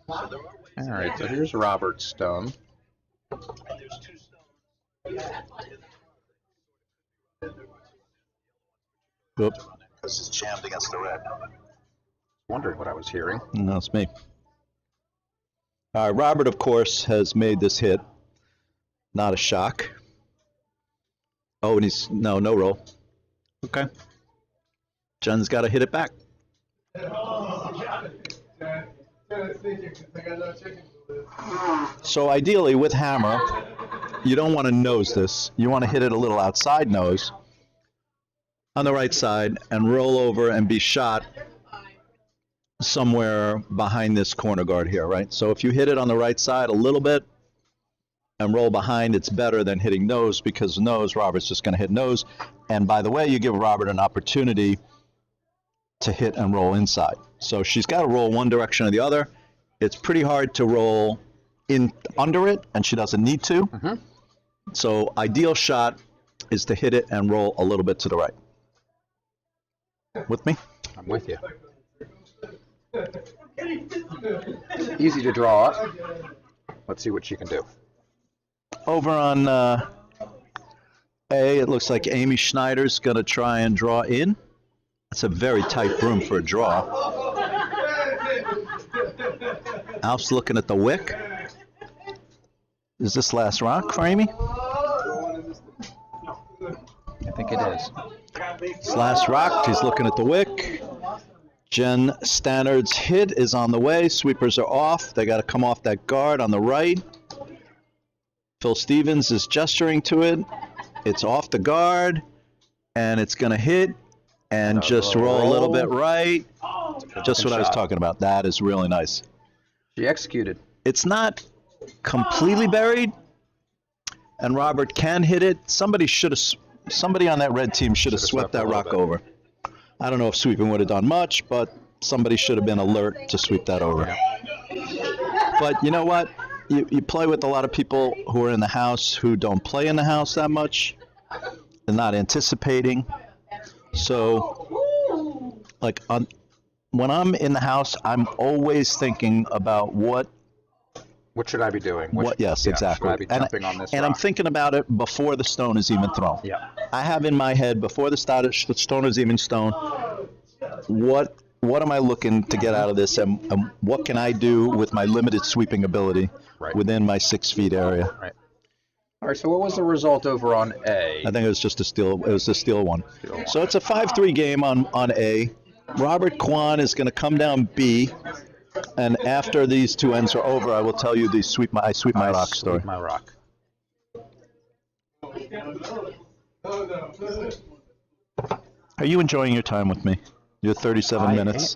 All right, so here's Robert's stone. Oop. This is jammed against the red. Wondering what I was hearing. No, it's me. Robert, of course, has made this hit. Not a shock. Oh, and he's no roll. Okay. Jen's got to hit it back. So ideally, with hammer, you don't want to nose this. You want to hit it a little outside nose on the right side and roll over and be shot somewhere behind this corner guard here, right? So if you hit it on the right side a little bit and roll behind, it's better than hitting nose, because nose, Robert's just going to hit nose. And by the way, you give Robert an opportunity to hit and roll inside. So she's got to roll one direction or the other. It's pretty hard to roll in under it, and she doesn't need to. So ideal shot is to hit it and roll a little bit to the right. With me? I'm with you. Easy to draw up. Let's see what she can do. Over on A, it looks like Amy Schneider's going to try and draw in. That's a very tight broom for a draw. Alf's looking at the wick. Is this last rock for Amy? I think it is. It's last rock. He's looking at the wick. Jen Stannard's hit is on the way. Sweepers are off. They got to come off that guard on the right. Phil Stevens is gesturing to it. It's off the guard, and it's going to hit and just roll a little bit right. Just what I was talking about. That is really nice. She executed. It's not completely buried, and Robert can hit it. Somebody on that red team should have swept that rock over. I don't know if sweeping would have done much, but somebody should have been alert to sweep that over. But you know what? You play with a lot of people who are in the house who don't play in the house that much. They're not anticipating. So, like, when I'm in the house, I'm always thinking about what should I be doing? Yes, exactly. Should I be jumping on this and rock? I'm thinking about it before the stone is even thrown. Yeah. I have in my head, before the stone is even thrown, what am I looking to get out of this, and what can I do with my limited sweeping ability within my 6 feet area? Right. All right, so what was the result over on A? I think it was just a steal. It was a steal one. So it's a 5-3 game on A. Robert Kwan is going to come down B, and after these 2 ends are over, I will tell you the sweep my rock story. Sweep my rock. Are you enjoying your time with me? Your 37 minutes.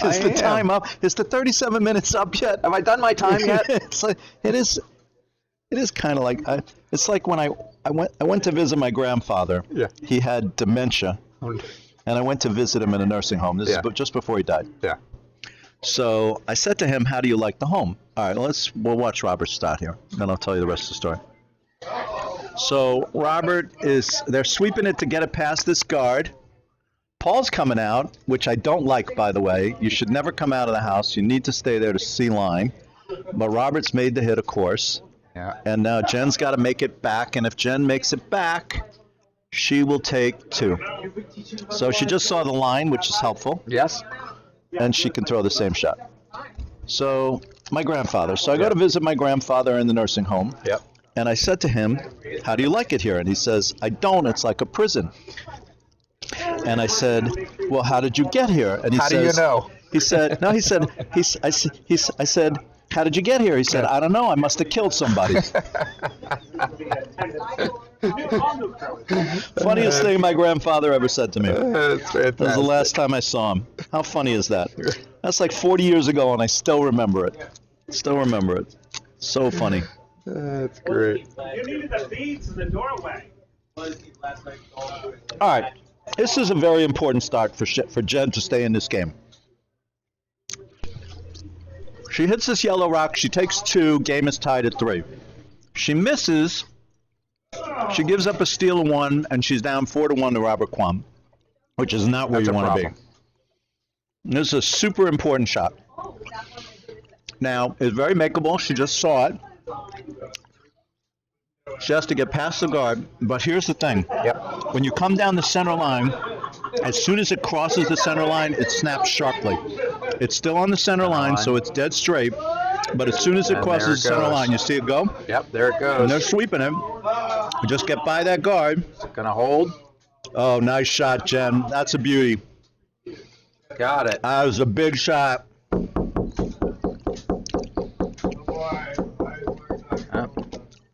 Is the time up? Is the 37 minutes up yet? Have I done my time yet? It is kind of like it's like when I went to visit my grandfather. Yeah. He had dementia, and I went to visit him in a nursing home. This is just before he died. Yeah. So I said to him, "How do you like the home?" All right, we'll watch Robert start here, then I'll tell you the rest of the story. So they're sweeping it to get it past this guard. Paul's coming out, which I don't like, by the way. You should never come out of the house. You need to stay there to see line. But Robert's made the hit, of course. Yeah. And now Jen's got to make it back. And if Jen makes it back, she will take 2. So she just saw the line, which is helpful. Yes. And she can throw the same shot. So my grandfather. So I go to visit my grandfather in the nursing home. Yep. And I said to him, "How do you like it here?" And he says, "I don't. It's like a prison." And I said, "Well, how did you get here?" And he How says, do you know? He said, "No." He said, I said, "How did you get here?" He said, "I don't know. I must have killed somebody." Funniest thing my grandfather ever said to me. That's fantastic. That was the last time I saw him. How funny is that? That's like 40 years ago, and I still remember it. So funny. That's great. You needed the beads in the doorway. All right. This is a very important start for Jen to stay in this game. She hits this yellow rock. She takes 2. Game is tied at 3. She misses. She gives up a steal of 1, and she's down 4-1 to Robert Kwan, which is not where you want to be. This is a super important shot. Now, it's very makeable. She just saw it. She has to get past the guard, but here's the thing. Yep. When you come down the center line, as soon as it crosses the center line, it snaps sharply. It's still on the center line, so it's dead straight, but as soon as it crosses the center line, you see it go? Yep, there it goes. And they're sweeping it. Just get by that guard. Gonna hold. Oh, nice shot, Jen. That's a beauty. Got it. That was a big shot.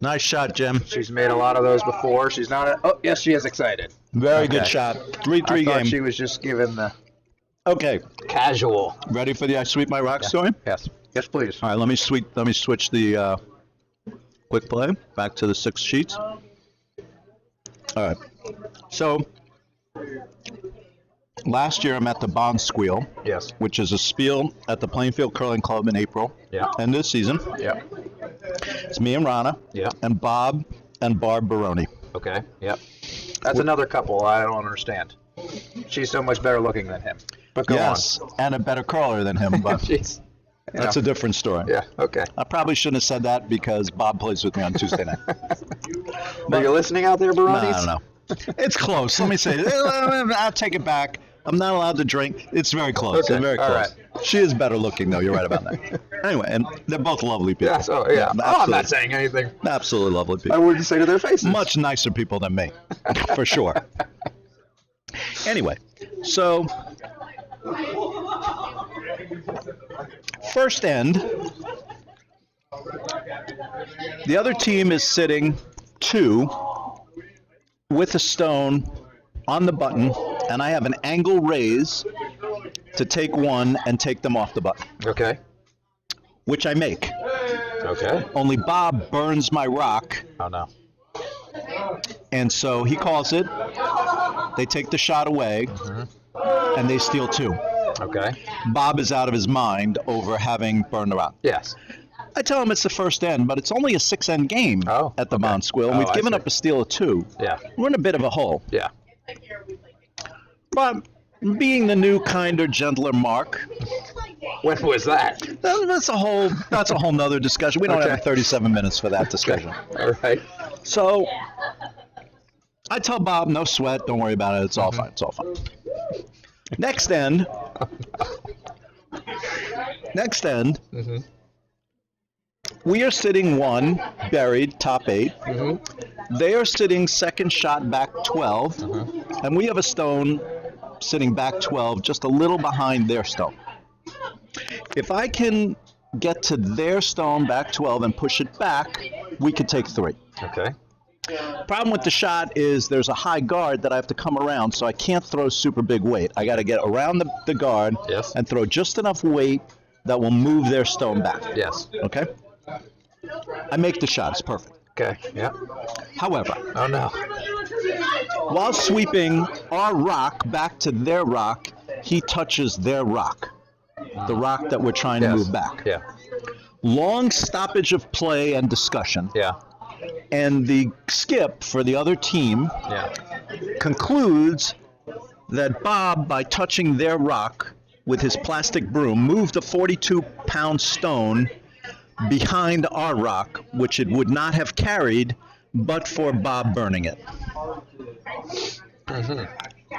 Nice shot, Jim. She's made a lot of those before. She's not. Oh, yes, she is excited. Very good shot. 3-3 I thought game. she was just giving the Okay. casual. Ready for the I Sweep My Rock story? Yes. Yes, please. All right, let me switch the quick play back to the 6 sheets. All right. So last year I'm at the Bond Squeal, Yes. which is a spiel at the Plainfield Curling Club in April. Yeah. And this season, Yep. it's me and Rana Yeah. and Bob and Barb Baroni. Okay. Yep. That's another couple I don't understand. She's so much better looking than him. But go Yes, and a better curler than him, on. but Jeez. that's a different story. Yeah. Okay. I probably shouldn't have said that because Bob plays with me on Tuesday night. Are you listening out there, No, Baronis? I don't know. It's close. Let me say it. I'll take it back. I'm not allowed to drink. It's very close. Okay, It's very all close. She is better looking, though. You're right about that. Anyway, and they're both lovely people. Yeah. So yeah. Oh, I'm absolutely, not saying anything. absolutely lovely I people. wouldn't say to their faces. Much nicer people than me, for sure. Anyway, so first end, the other team is sitting 2 with a stone on the button, and I have an angle raise to take 1 and take them off the button, Okay. which I make. Okay. Only Bob burns my rock, Oh no. and so he calls it. They take the shot away, and they steal 2. Okay. Bob is out of his mind over having burned the rock. Yes. I tell him it's the first end, but it's only a 6-end game at the Mount Squill, and Oh, we've I given see. up a steal of 2. Yeah. We're in a bit of a hole. Yeah. But being the new, kinder, gentler Mark, When was that? that's a whole nother discussion. We don't Okay. have 37 minutes for that discussion. All right. So I tell Bob, no sweat, don't worry about it. It's all fine. It's all fine. Next end. We are sitting 1, buried, top 8. They are sitting second shot back 12. And we have a stone sitting back 12, just a little behind their stone. If I can get to their stone back 12 and push it back, we could take 3. Okay. Problem with the shot is there's a high guard that I have to come around, so I can't throw super big weight. I got to get around the guard Yes. and throw just enough weight that will move their stone back. Yes. Okay? I make the shot. It's perfect. Okay. Yeah. However, Oh no. while sweeping our rock back to their rock, he touches their rock, the rock that we're trying to Yes. move back. Yeah. Long stoppage of play and discussion. Yeah. And the skip for the other team Yeah. concludes that Bob, by touching their rock with his plastic broom, moved a 42-pound stone behind our rock, which it would not have carried but for Bob burning it.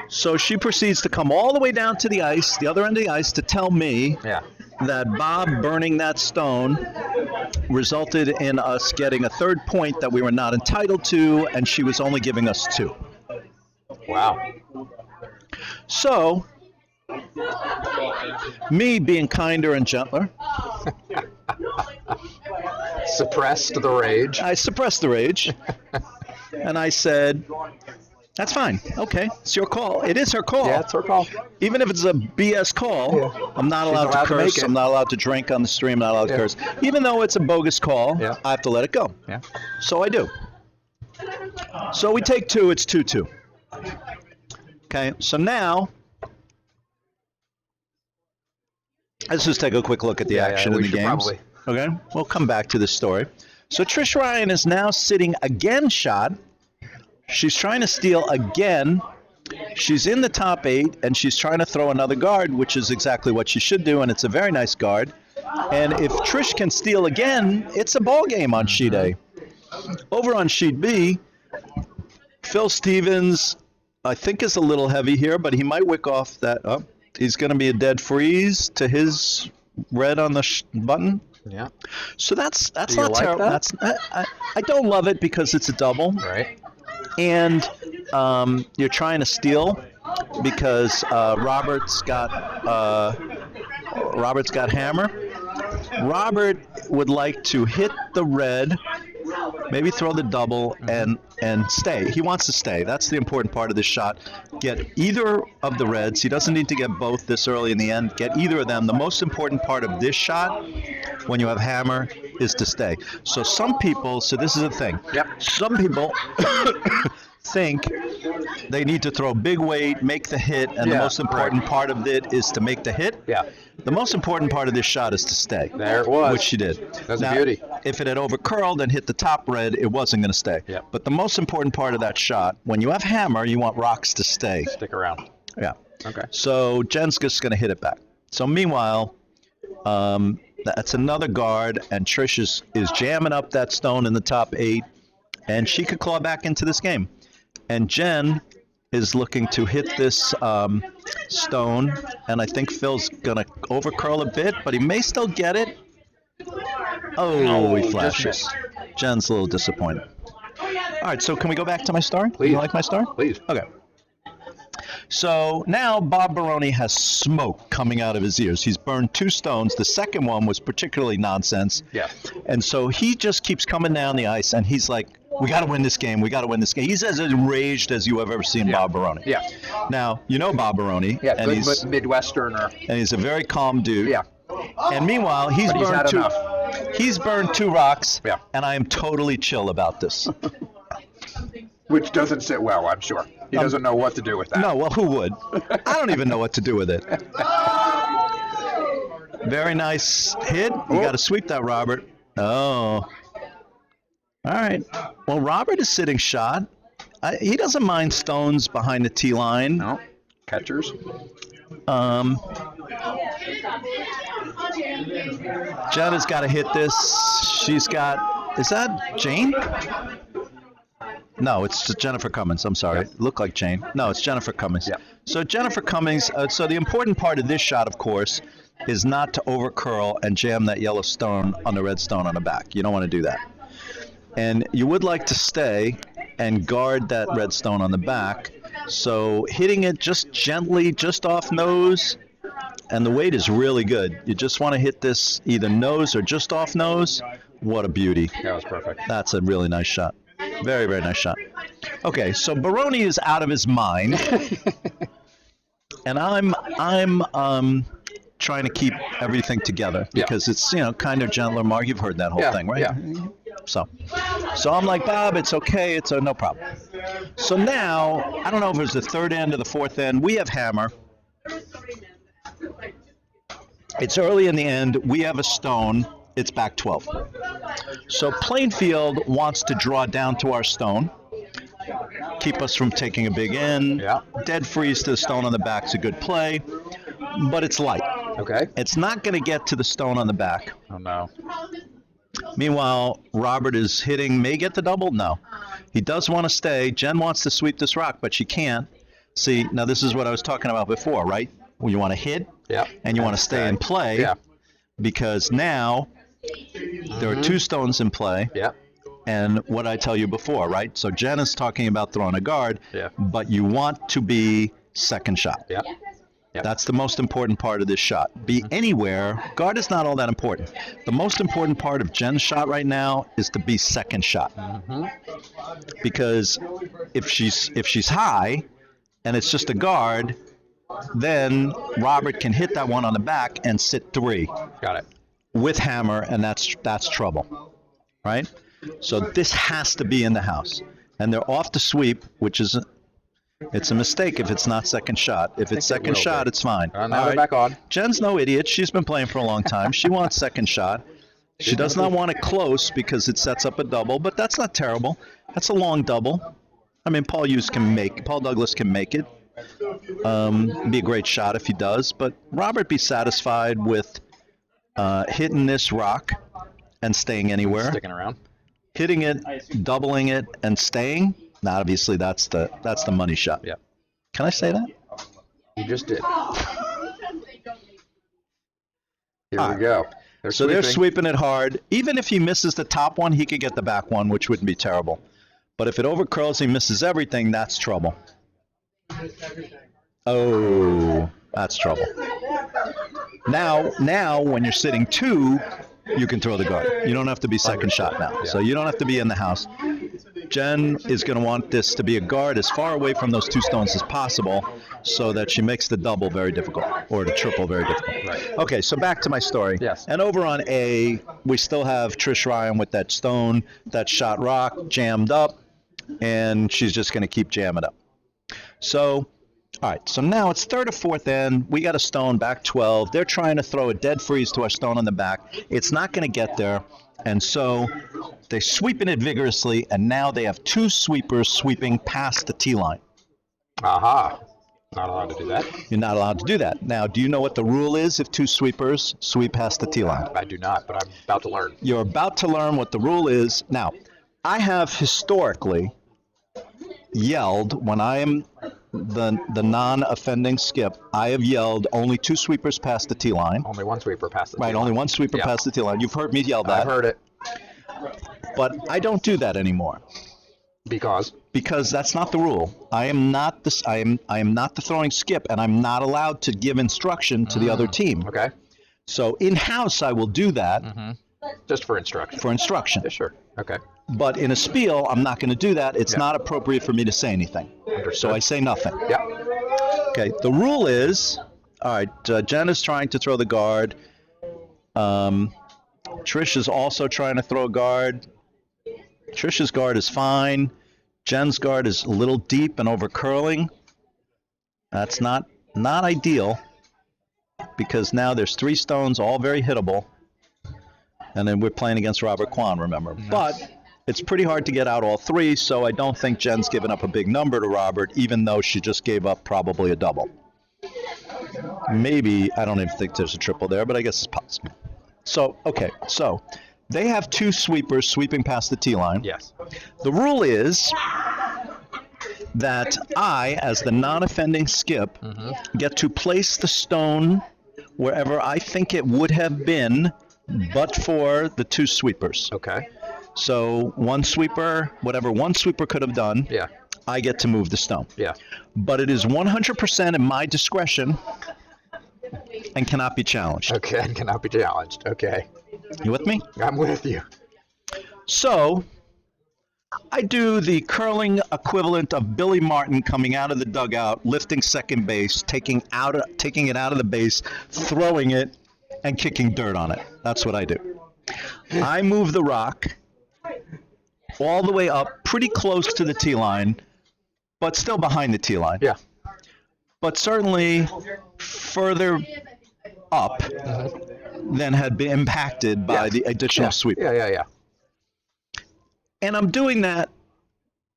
So she proceeds to come all the way down to the ice, the other end of the ice, to tell me Yeah. that Bob burning that stone resulted in us getting a 3rd point that we were not entitled to, and she was only giving us 2. Wow. So, me being kinder and gentler, Suppressed the rage. I suppressed the rage, and I said, that's fine. Okay, it's your call. It is her call. Yeah, it's her call. Even if it's a BS call, Yeah. I'm not She's allowed to allowed to make curse. it. I'm not allowed to drink on the stream. I'm not allowed to Yeah. curse. Even though it's a bogus call, Yeah. I have to let it go. Yeah. So I do. So we take 2. It's 2-2. Okay, so now let's just take a quick look at the action in we the should games. probably. Okay, we'll come back to this story. So Trish Ryan is now sitting again shot. She's trying to steal again. She's in the top 8, and she's trying to throw another guard, which is exactly what she should do, and it's a very nice guard. And if Trish can steal again, it's a ball game on sheet A. Over on sheet B, Phil Stevens, I think, is a little heavy here, but he might wick off that. Oh, he's going to be a dead freeze to his red on the button. Yeah. So that's Do you not like terrible. that? I don't love it because it's a double, Right. and you're trying to steal because Robert's got hammer. Robert would like to hit the red, maybe throw the double, and stay. He wants to stay. That's the important part of this shot. Get either of the reds. He doesn't need to get both this early in the end. Get either of them. The most important part of this shot, when you have hammer, is to stay. So this is the thing. Yep. Some people think they need to throw big weight, make the hit, and the Yeah, most important part of it is to make the hit. Yeah. The most important part of this shot is to stay. There it was. Which she did. That's a Now, beauty. If it had overcurled and hit the top red, it wasn't going to stay. Yep. But the most important part of that shot, when you have hammer, you want rocks to stay. Stick around. Yeah. Okay. So Jen's just going to hit it back. So meanwhile, that's another guard, and Trish is jamming up that stone in the top 8, and she could claw back into this game. And Jen is looking to hit this stone, and I think Phil's going to overcurl a bit, but he may still get it. Oh, he just flashes. missed. Jen's a little disappointed. All right, so can we go back to my story? Please. You like my story? Please. Okay. So now Bob Baroni has smoke coming out of his ears. He's burned 2 stones. The second one was particularly nonsense. Yeah. And so he just keeps coming down the ice, and he's like, we got to win this game. We got to win this game. He's as enraged as you have ever seen Bob Baroni. Yeah. Now, you know Bob Baroni. Yeah. and Good he's, Midwesterner. and he's a very calm dude. Yeah. And meanwhile, he's But he's burned had 2. enough. He's burned 2 rocks. Yeah. And I am totally chill about this. Which doesn't sit well, I'm sure. He doesn't know what to do with that. No, well, who would? I don't even know what to do with it. Very nice hit. You got to sweep that, Robert. Oh. All right. Well, Robert is sitting shot. He doesn't mind stones behind the tee line. No. Catchers. Jenna's got to hit this. She's got. Is that Jane? No, it's Jennifer Cummings. I'm sorry. It looked like Jane. No, it's Jennifer Cummings. Yeah. So Jennifer Cummings. So the important part of this shot, of course, is not to over curl and jam that yellow stone on the red stone on the back. You don't want to do that. And you would like to stay and guard that red stone on the back. So hitting it just gently, just off nose, and the weight is really good. You just want to hit this either nose or just off nose. What a beauty. That was perfect. That's a really nice shot. Very, very nice shot. Okay, so Baroni is out of his mind. And I'm trying to keep everything together because it's, kind of gentler. Mark, you've heard that whole thing, right? Yeah. So I'm like, Bob, it's okay. It's no problem. So now, I don't know if it was the third end or the fourth end. We have hammer. It's early in the end. We have a stone. It's back 12. So Plainfield wants to draw down to our stone, keep us from taking a big end. Yeah. Dead freeze to the stone on the back is a good play, but it's light. Okay. It's not going to get to the stone on the back. Oh, no. Meanwhile, Robert is hitting, may get the double? No. He does want to stay. Jen wants to sweep this rock, but she can't. See, now this is what I was talking about before, right? When you want to hit and you want to stay and play because now there are two stones in play. Yeah. And what I tell you before, right? So Jen is talking about throwing a guard, but you want to be second shot. Yeah. Yep. That's the most important part of this shot. Be anywhere. Guard is not all that important. The most important part of Jen's shot right now is to be second shot. Because if she's high and it's just a guard, then Robert can hit that one on the back and sit 3. Got it. With hammer, and that's trouble, right? So this has to be in the house, and they're off the sweep, which is it's a mistake if it's not second shot. If it's second shot, it's fine. Now they're back on. Jen's no idiot. She's been playing for a long time. She wants second shot. She does not want it close because it sets up a double, but that's not terrible. That's a long double. I mean, Paul Douglas can make it. Be a great shot if he does, but Robert be satisfied with hitting this rock and staying anywhere. Sticking around. Hitting it, doubling it, and staying. Now, obviously, that's the money shot. Yeah. Can I say that? You just did. Here we go. They're sweeping it hard. Even if he misses the top one, he could get the back one, which wouldn't be terrible. But if it overcurls, he misses everything, that's trouble. Oh, that's trouble. Now, when you're sitting 2, you can throw the guard. You don't have to be second shot now. So you don't have to be in the house. Jen is going to want this to be a guard as far away from those 2 stones as possible so that she makes the double very difficult or the triple very difficult. Right. Okay, so back to my story. Yes. And over on A, we still have Trish Ryan with that stone, that shot rock jammed up, and she's just going to keep jamming up. So, all right, so now it's third or fourth end. We got a stone back 12. They're trying to throw a dead freeze to our stone on the back. It's not going to get there. And so they're sweeping it vigorously, and now they have 2 sweepers sweeping past the tee line. Aha. Not allowed to do that. You're not allowed to do that. Now, do you know what the rule is if 2 sweepers sweep past the tee line? I do not, but I'm about to learn. You're about to learn what the rule is. Now, I have historically yelled when I am the non-offending skip. I have yelled only 2 sweepers past the tee line. Only 1 sweeper past the tee line. Right, only 1 sweeper past the tee line. You've heard me yell that. I've heard it. But I don't do that anymore. Because that's not the rule. I am not the throwing skip, and I'm not allowed to give instruction to the other team. Okay. So in-house, I will do that. Just for instruction. For instruction. Yeah, sure. Okay. But in a spiel, I'm not going to do that. It's not appropriate for me to say anything. Understood. So I say nothing. Yeah. Okay. The rule is, all right, Jen is trying to throw the guard. Trish is also trying to throw a guard. Trish's guard is fine. Jen's guard is a little deep and over curling. That's not ideal, because now there's 3 stones, all very hittable. And then we're playing against Robert Kwan, remember. But it's pretty hard to get out all 3, so I don't think Jen's given up a big number to Robert, even though she just gave up probably a double. Maybe, I don't even think there's a triple there, but I guess it's possible. So, okay, so they have 2 sweepers sweeping past the tee line. Yes. The rule is that I, as the non-offending skip, get to place the stone wherever I think it would have been, but for the 2 sweepers. Okay. So one sweeper, whatever one sweeper could have done, Yeah. I get to move the stone. Yeah. But it is 100% in my discretion and cannot be challenged. Okay. And cannot be challenged. Okay. You with me? I'm with you. So I do the curling equivalent of Billy Martin coming out of the dugout, lifting second base, taking it out of the base, throwing it, and kicking dirt on it. That's what I do. I move the rock all the way up, pretty close to the tee line, but still behind the tee line. Yeah. But certainly further up than had been impacted by the additional sweeper. Yeah. And I'm doing that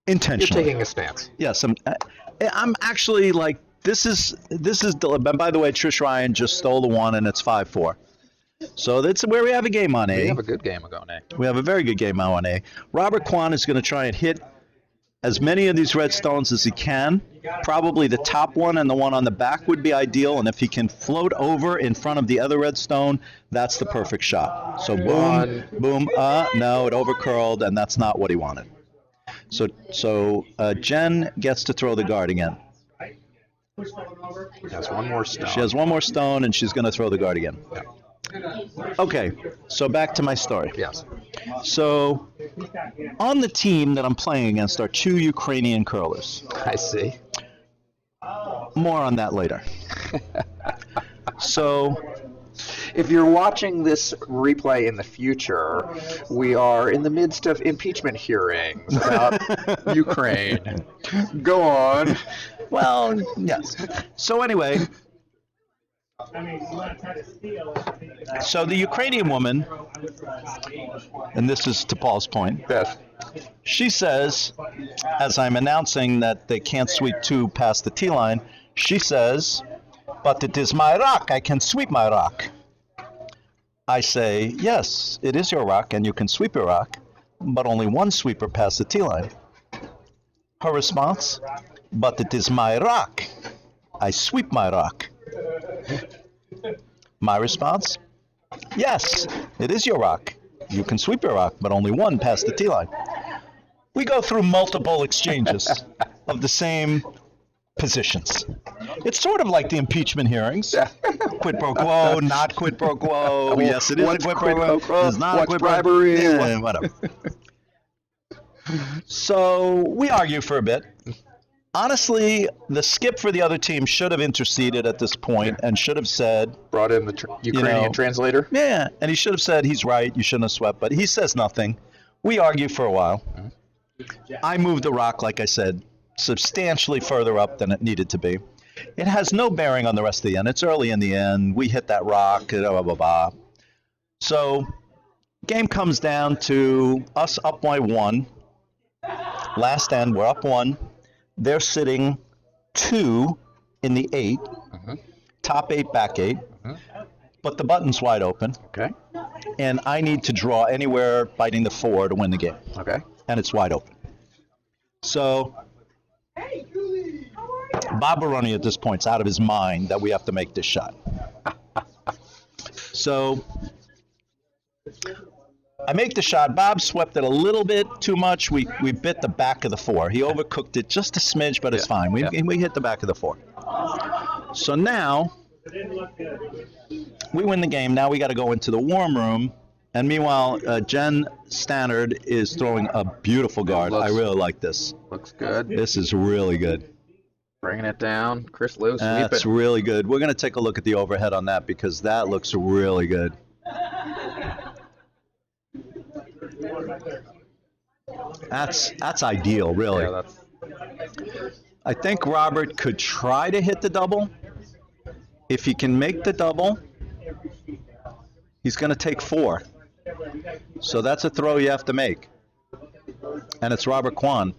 You're intentionally. taking a stance. Yes, I'm actually like, this is by the way, Trish Ryan just stole the one, and it's 5-4. So that's where we have a game on A. We have a good game going, eh? We have a very good game on A. Robert Kwan is going to try and hit as many of these red stones as he can. Probably the top one and the one on the back would be ideal, and if he can float over in front of the other red stone, that's the perfect shot. So boom, boom, no, it overcurled, and that's not what he wanted. So Jen gets to throw the guard again. That's one more stone. She has one more stone, and she's going to throw the guard again. Okay, so back to my story. Yes. So on the team that I'm playing against are 2 Ukrainian curlers. I see. More on that later. So If you're watching this replay in the future, we are in the midst of impeachment hearings about Ukraine. Go on. well, yes. So anyway, so the Ukrainian woman, and this is to Paul's point, Yes. she says, as I'm announcing that they can't sweep 2 past the tee line, she says, but it is my rock, I can sweep my rock. I say, yes, it is your rock and you can sweep your rock, but only one sweeper past the tee line. Her response, but it is my rock, I sweep my rock. My response, yes, it is your rock. You can sweep your rock, but only one past the tee line. We go through multiple exchanges of the same positions. It's sort of like the impeachment hearings. Quid pro quo, not quid pro quo. Yes, it is a quid pro quo. It's not a quid pro quo. bribery? Yeah, whatever. So we argue for a bit. Honestly, the skip for the other team should have interceded at this point and should have said, Brought in the Ukrainian translator. yeah, and he should have said, he's right, you shouldn't have swept, but he says nothing. We argue for a while. I moved the rock, like I said, substantially further up than it needed to be. It has no bearing on the rest of the end. It's early in the end. We hit that rock, blah, blah, blah. So game comes down to us up by 1. Last end, we're up 1. They're sitting 2 in the 8, top 8, back 8, but the button's wide open, Okay. and I need to draw anywhere biting the 4 to win the game, Okay. and it's wide open. So Bob Baroni at this point is out of his mind that we have to make this shot. So I make the shot. Bob swept it a little bit too much. We bit the back of the 4. He overcooked it just a smidge, but it's fine. We hit the back of the 4. So now we win the game. Now we got to go into the warm room. And meanwhile, Jen Stannard is throwing a beautiful guard. I really like this. Looks good. This is really good. Bringing it down. Chris Lou, sweep That's it. really good. We're going to take a look at the overhead on that because that looks really good. That's ideal, really. Yeah, that's I think Robert could try to hit the double. If he can make the double, he's going to take 4. So that's a throw you have to make. And it's Robert Kwan.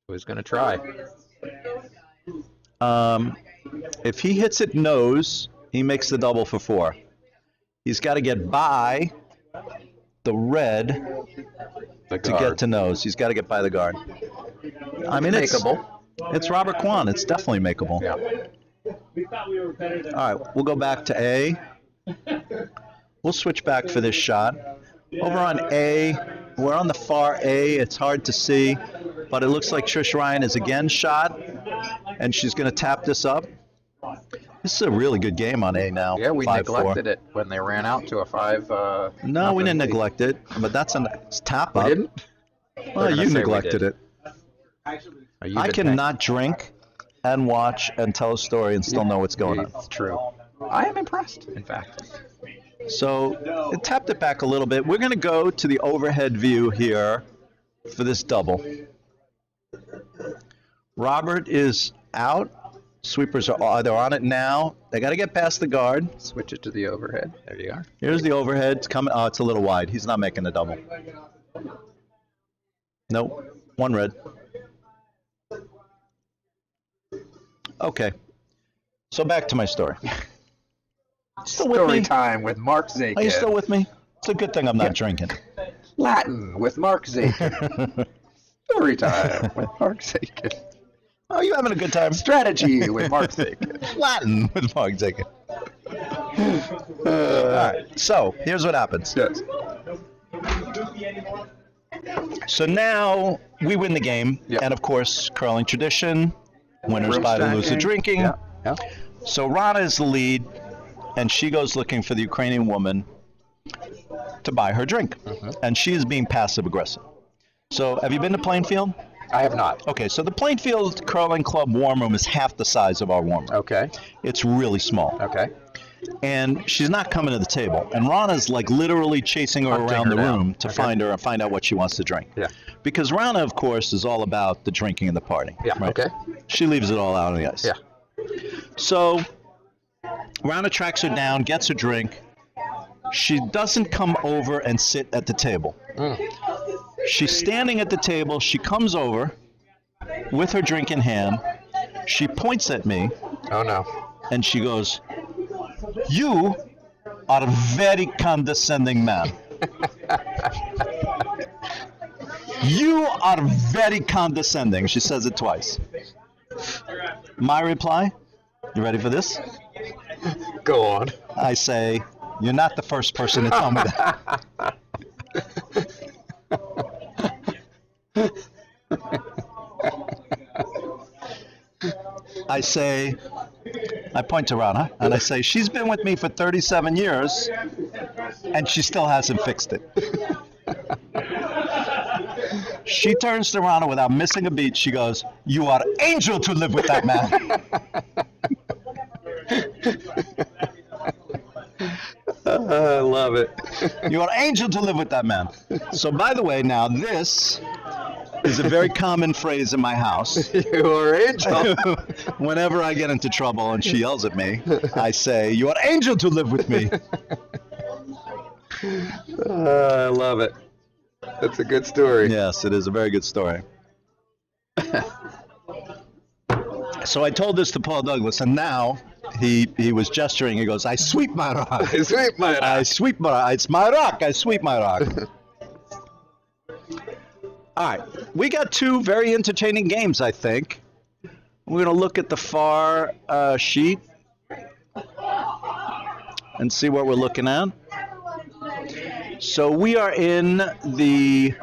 who's going to try. If he hits it nose, he makes the double for 4. He's got to get by the red The to guard. get to nose. He's got to get by the guard. I mean, Makeable. it's Robert Kwan. It's definitely makeable. Yeah. We thought we were better than. All right, we'll go back to A. We'll switch back for this shot. Over on A, we're on the far A. It's hard to see, but it looks like Trish Ryan is again shot, and she's going to tap this up. This is a really good game on A now. Yeah, we 5-4. neglected it when they ran out to a 5. No, we didn't lead. neglect it, but that's a nice tap We up. didn't? Well, They're gonna you say we neglected did. it. Oh, you I did cannot drink and watch and tell a story and still know what's going on. It's true. I am impressed, in fact. So it tapped it back a little bit. We're going to go to the overhead view here for this double. Robert is out. Sweepers are they're on it now. They got to get past the guard. Switch it to the overhead. There you are. Here's the overhead. It's coming. Oh, it's a little wide. He's not making the double. Nope. 1 red. Okay. So back to my story. Still with Story me? time with Mark Are you still Zakin. with me? It's a good thing I'm not drinking. Latin with Mark Zakin. Story time with Mark Zakin. Oh, you having a good time? Strategy with Mark Zakin. Latin with Mark Zakin. All right. So here's what happens. Yes. So now we win the game, Yeah. and of course, curling tradition. Winners Room buy the loser stacking. drinking. Yeah. Yeah. So Rana is the lead, and she goes looking for the Ukrainian woman to buy her drink, and she is being passive aggressive. So have you been to Plainfield? I have not. Okay, so the Plainfield Curling Club warm room is half the size of our warm room. Okay. It's really small. Okay. And she's not coming to the table. And Rana's like literally chasing her Hunting around her the down. room to Okay. find her and find out what she wants to drink. Yeah. Because Rana, of course, is all about the drinking and the party. Yeah. Right? Okay. She leaves it all out on the ice. Yeah. So Rana tracks her down, gets her drink. She doesn't come over and sit at the table. She's standing at the table. She comes over with her drink in hand. She points at me Oh no. and she goes, "You are a very condescending man. You are very condescending." She says it twice. My reply, you ready for this? Go on. I say, "You're not the first person to tell me that." I say, I point to Rana and I say, "She's been with me for 37 years and she still hasn't fixed it." She turns to Rana without missing a beat. She goes, "You are angel to live with that man." I love it. You are angel to live with that man. So, by the way, now this is a very common phrase in my house. You are angel. Whenever I get into trouble and she yells at me, I say, "You are angel to live with me." I love it. That's a good story. Yes, it is a very good story. So I told this to Paul Douglas, and now he was gesturing. He goes, "I sweep my rock. Sweet man. I sweep my rock. It's my rock. I sweep my rock." All right, we got 2 very entertaining games, I think. We're going to look at the far sheet and see what we're looking at. So we are in the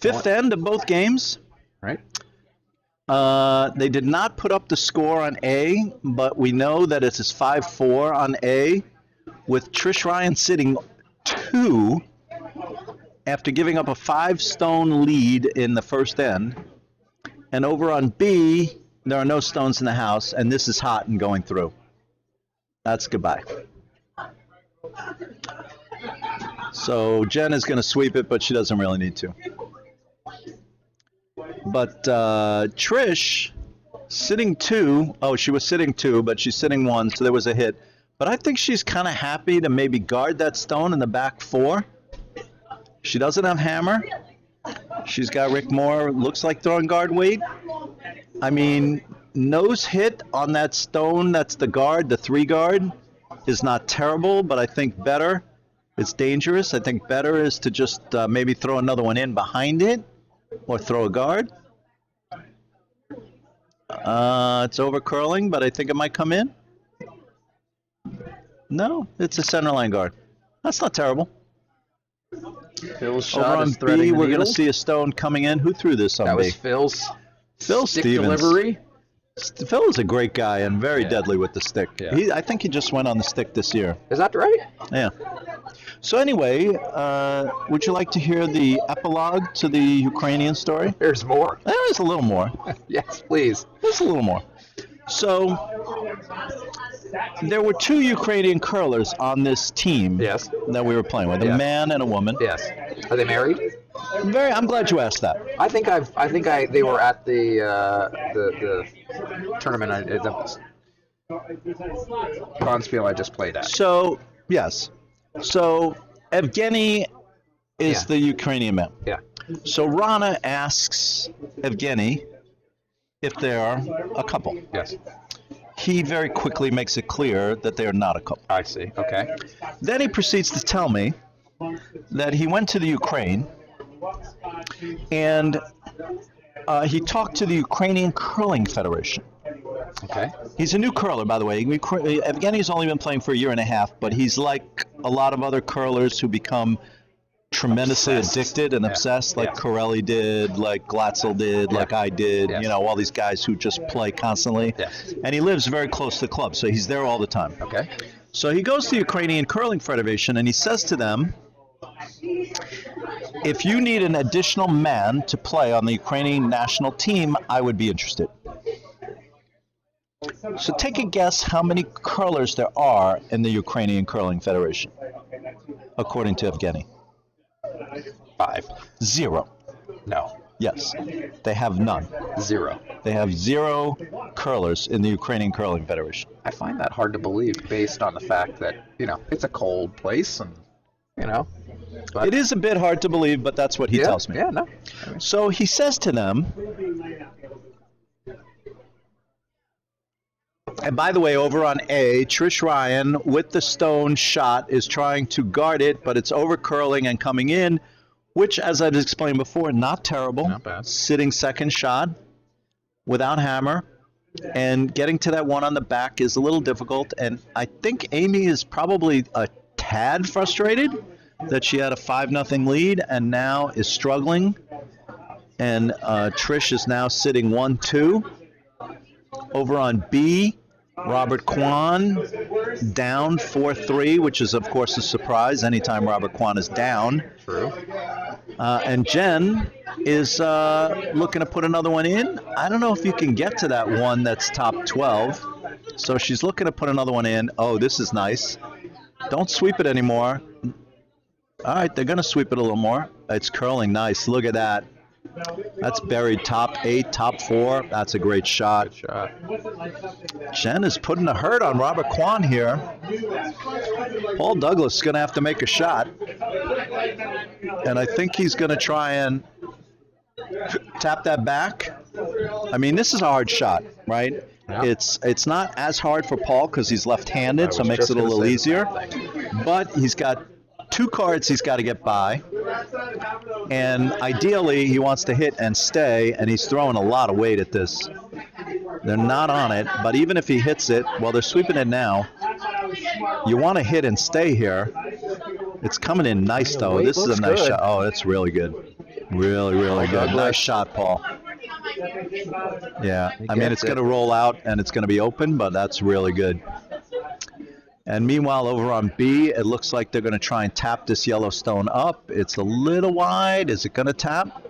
5th end of both games. Right. They did not put up the score on A, but we know that it is 5-4 on A, with Trish Ryan sitting 2 after giving up a 5-stone lead in the first end. And over on B, there are no stones in the house, and this is hot and going through. That's goodbye. So Jen is going to sweep it, but she doesn't really need to. But Trish, sitting 2. Oh, she was sitting 2, but she's sitting 1, so there was a hit. But I think she's kind of happy to maybe guard that stone in the back 4. She doesn't have hammer. She's got Rick Moore, looks like throwing guard weight. I mean, nose hit on that stone, that's the guard, the 3 guard, is not terrible, but I think better, it's dangerous. I think better is to just maybe throw another one in behind it or throw a guard. It's over curling, but I think it might come in. No, it's a center line guard. That's not terrible. Phil's Over shot on is threading B, the we're going to needle. see a stone coming in. Who threw this on That B? was Phil's Phil stick Stevens. delivery. Phil is a great guy and very deadly with the stick. Yeah. I think he just went on the stick this year. Is that right? Yeah. So anyway, would you like to hear the epilogue to the Ukrainian story? There's more. There is a little more. Yes, please. There's a little more. So there were 2 Ukrainian curlers on this team Yes. that we were playing with, a Yeah. man and a woman. Yes. Are they married? I'm glad you asked that. I think they were at the tournament. The Bronzefield I just played at. So, yes. So Evgeny is Yeah. the Ukrainian man. Yeah. So Rana asks Evgeny if they are a couple. Yes. He very quickly makes it clear that they are not a couple. I see. Okay. Then he proceeds to tell me that he went to the Ukraine and he talked to the Ukrainian Curling Federation. Okay. He's a new curler, by the way. Evgeny's only been playing for a year and a half, but he's like a lot of other curlers who become tremendously addicted and obsessed, like Corelli did, like Glatzel did, like I did, Yes. you know, all these guys who just play constantly. Yes. And he lives very close to the club, so he's there all the time. Okay. So he goes to the Ukrainian Curling Federation and he says to them, if you need an additional man to play on the Ukrainian national team, I would be interested. So take a guess how many curlers there are in the Ukrainian Curling Federation, according to Evgeny. 5. 0. No. Yes, they have none. 0. They have 0 curlers in the Ukrainian Curling Federation. I find that hard to believe based on the fact that, it's a cold place and, But, It is a bit hard to believe, but that's what he tells me. Yeah, no. So he says to them, and by the way, over on A, Trish Ryan with the stone shot is trying to guard it, but it's over curling and coming in, which, as I've explained before, not terrible. Not bad. Sitting second shot without hammer, and getting to that one on the back is a little difficult. And I think Amy is probably a tad frustrated that she had a 5-0 lead and now is struggling. And Trish is now sitting 1-2. Over on B, Robert Kwan down 4-3, which is, of course, a surprise anytime Robert Kwan is down. True. And Jen is looking to put another one in. I don't know if you can get to that one that's top 12. So she's looking to put another one in. Oh, this is nice. Don't sweep it anymore. All right, they're going to sweep it a little more. It's curling nice. Look at that. That's buried top 8, top 4. That's a great shot. Good shot. Jen is putting a hurt on Robert Kwan here. Paul Douglas is going to have to make a shot. And I think he's going to try and tap that back. I mean, this is a hard shot, right? Yeah. It's not as hard for Paul because he's left-handed, so it makes it a little easier. But he's got 2 cards he's got to get by. And ideally, he wants to hit and stay, and he's throwing a lot of weight at this. They're not on it, but even if he hits it, well, they're sweeping it now. You want to hit and stay here. It's coming in nice, though. Weight This is a looks nice good. shot. Oh, that's really good. Really, really good. Nice shot, Paul. Yeah, I mean, it's going to roll out, and it's going to be open, but that's really good. And meanwhile, over on B, it looks like they're going to try and tap this yellow stone up. It's a little wide. Is it going to tap?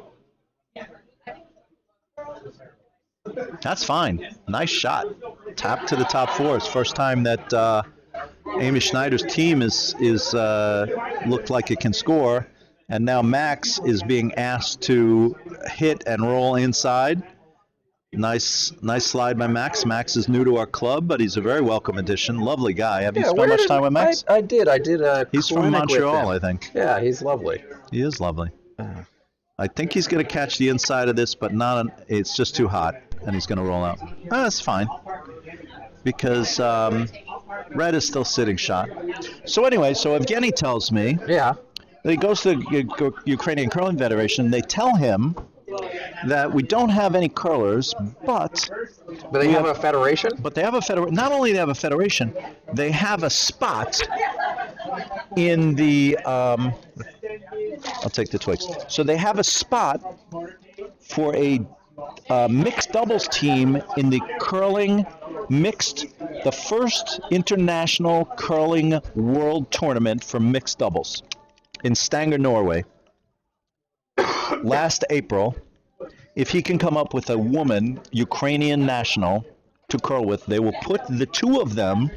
That's fine. Nice shot. Tap to the top 4. It's first time that Amy Schneider's team is looked like it can score, and now Max is being asked to hit and roll inside. Nice slide by Max. Max is new to our club, but he's a very welcome addition. Lovely guy. Have you spent much time with Max? I did. I did a He's from clinic with Montreal, him. I think. Yeah, he's lovely. He is lovely. I think he's going to catch the inside of this, but it's just too hot, and he's going to roll out. That's fine, because Red is still sitting shot. So anyway, Evgeny tells me Yeah. that he goes to the Ukrainian Curling Federation. They tell him that we don't have any curlers, but they have a federation? But they have a federation. Not only do they have a federation, they have a spot in the. I'll take the Twix. So they have a spot for a mixed doubles team in the curling mixed, the first international curling world tournament for mixed doubles in Stavanger, Norway, last April. If he can come up with a woman, Ukrainian national, to curl with, they will put the two of them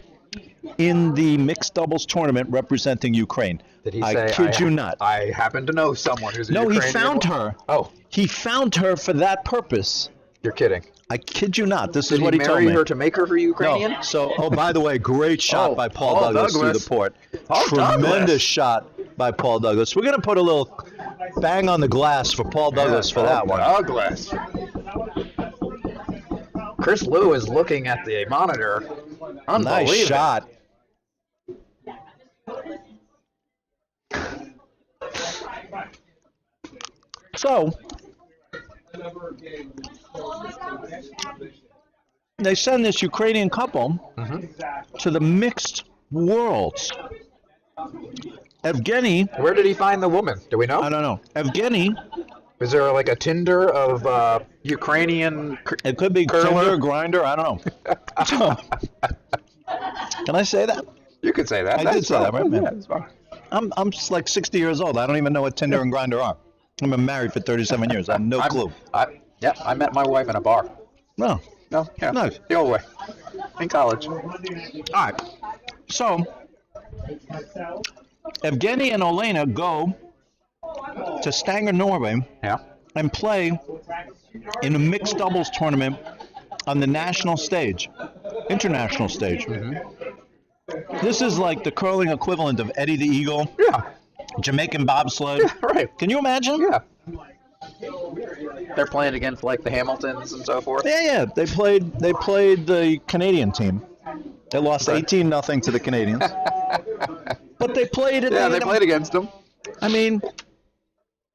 in the mixed doubles tournament representing Ukraine. Did he I say, kid you not. I happen to know someone who's a No, he Ukrainian found woman? her. Oh, He found her for that purpose. you're kidding. I kid you not. This Did is what he he told marry me. her to make her Ukrainian? No. So, by the way, great shot Oh, by Paul Paul Douglas through Douglas. the port. Paul Tremendous Douglas. shot by Paul Douglas. We're going to put a little bang on the glass for Paul Douglas for that one. Douglas. Chris Liu is looking at the monitor. Unbelievable. Nice shot. So, they send this Ukrainian couple to the mixed worlds. Evgeny, Where did he find the woman? Do we know? I don't know. Evgeny, Is there like a Tinder of Ukrainian? it could be Curler? Tinder, Grinder, I don't know. Can I say that? You could say that. I That's did say that, fine. right, man? Yeah, that's fine. I'm like 60 years old. I don't even know what Tinder and Grinder are. I've been married for 37 years. I have no clue. I met my wife in a bar. No. No, yeah, Nice. the old way. In college. All right. So, Evgeny and Olena go to Stavanger, Norway, Yeah. and play in a mixed doubles tournament on the national stage, international stage. This is like the curling equivalent of Eddie the Eagle, Yeah. Jamaican bobsled. Yeah. Right. Can you imagine? Yeah. They're playing against like the Hamiltons and so forth. Yeah. They played the Canadian team. They lost 18-0 to the Canadians. But they played it. Yeah, they played against them. I mean,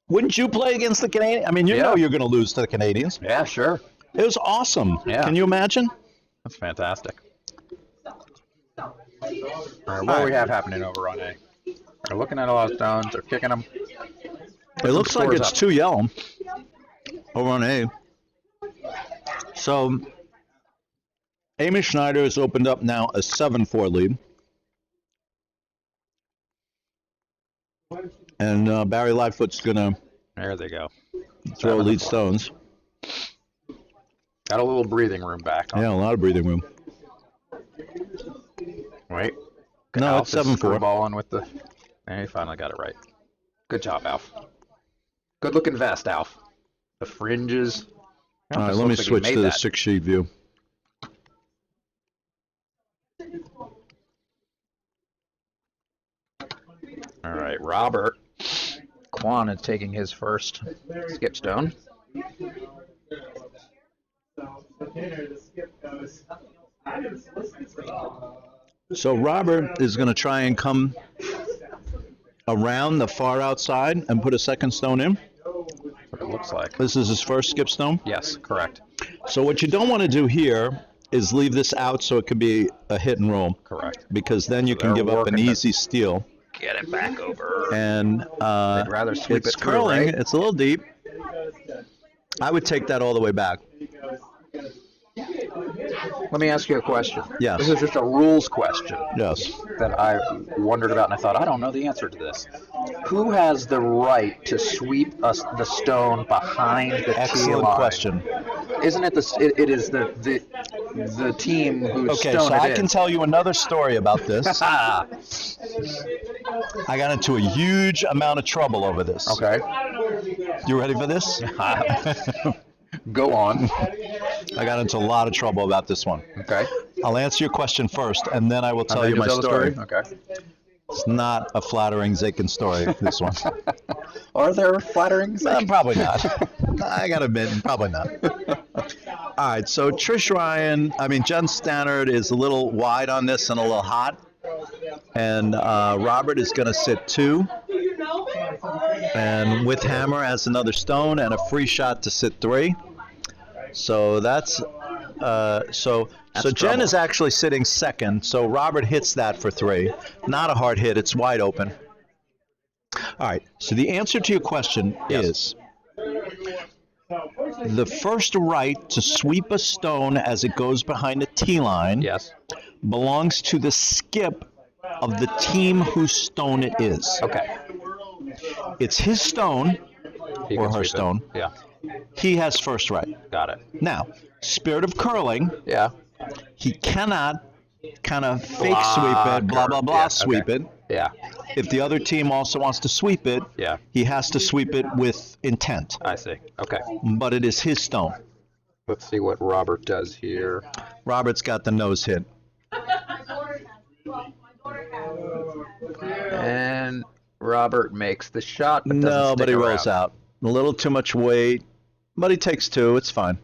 wouldn't you play against the Canadians? I mean, you Yeah. know you're going to lose to the Canadians. Yeah, sure. It was awesome. Yeah. Can you imagine? That's fantastic. All right, what do we have happening over on A? They're looking at a lot of stones. They're kicking them. It looks like scores it's up. 2 yellow over on A. So, Amy Schneider has opened up now a 7-4 lead. And Barry Lightfoot's going to There they go. throw lead stones. Got a little breathing room back. Yeah, a lot of breathing room. Wait. No, Alf it's is 7-4. screwballing with the. There, he finally got it right. Good job, Alf. Good looking vest, Alf. The fringes. All right, This let me looks like he switch made to the that. 6-sheet view. All right, Robert Kwan is taking his first skip stone. So Robert is going to try and come around the far outside and put a second stone in. What it looks like. This is his first skip stone. Yes, correct. So what you don't want to do here is leave this out so it could be a hit and roll, Correct. because then you So can they're give up an working to- easy steal. Get it back over. And They'd rather sweep it's it through, curling. right? It's a little deep. I would take that all the way back. Let me ask you a question. Yes. This is just a rules question Yes. that I wondered about, and I thought, I don't know the answer to this. Who has the right to sweep the stone behind the tee Excellent line? question. Isn't it it is the the team who Okay, stoned so it I in. can tell you another story about this. I got into a huge amount of trouble over this. Okay. You ready for this? Go on. I got into a lot of trouble about this one. Okay. I'll answer your question first, and then I will tell And you then my you'll tell the story. Okay. It's not a flattering Zakin story, this one. Are there flatterings? Probably not. I gotta admit, probably not. All right, so Jen Stannard is a little wide on this and a little hot. And Robert is going to sit 2. And with hammer has another stone and a free shot to sit 3. So that's so Jen trouble. is actually sitting 2nd. So Robert hits that for 3. Not a hard hit. It's wide open. All right. So the answer to your question is the first right to sweep a stone as it goes behind the tee line Yes. belongs to the skip of the team whose stone it is. Okay. It's his stone He or can her sweep it. stone. Yeah. He has first right. Got it. Now, Spirit of Curling, Yeah. he cannot kind of fake Block sweep it, blah, or- blah, blah, yeah, sweep okay. it. Yeah. If the other team also wants to sweep it, Yeah. he has to sweep it with intent. I see. Okay. But it is his stone. Let's see what Robert does here. Robert's got the nose hit. And Robert makes the shot, but doesn't No, stick but he around. rolls out. A little too much weight, but he takes 2. It's fine.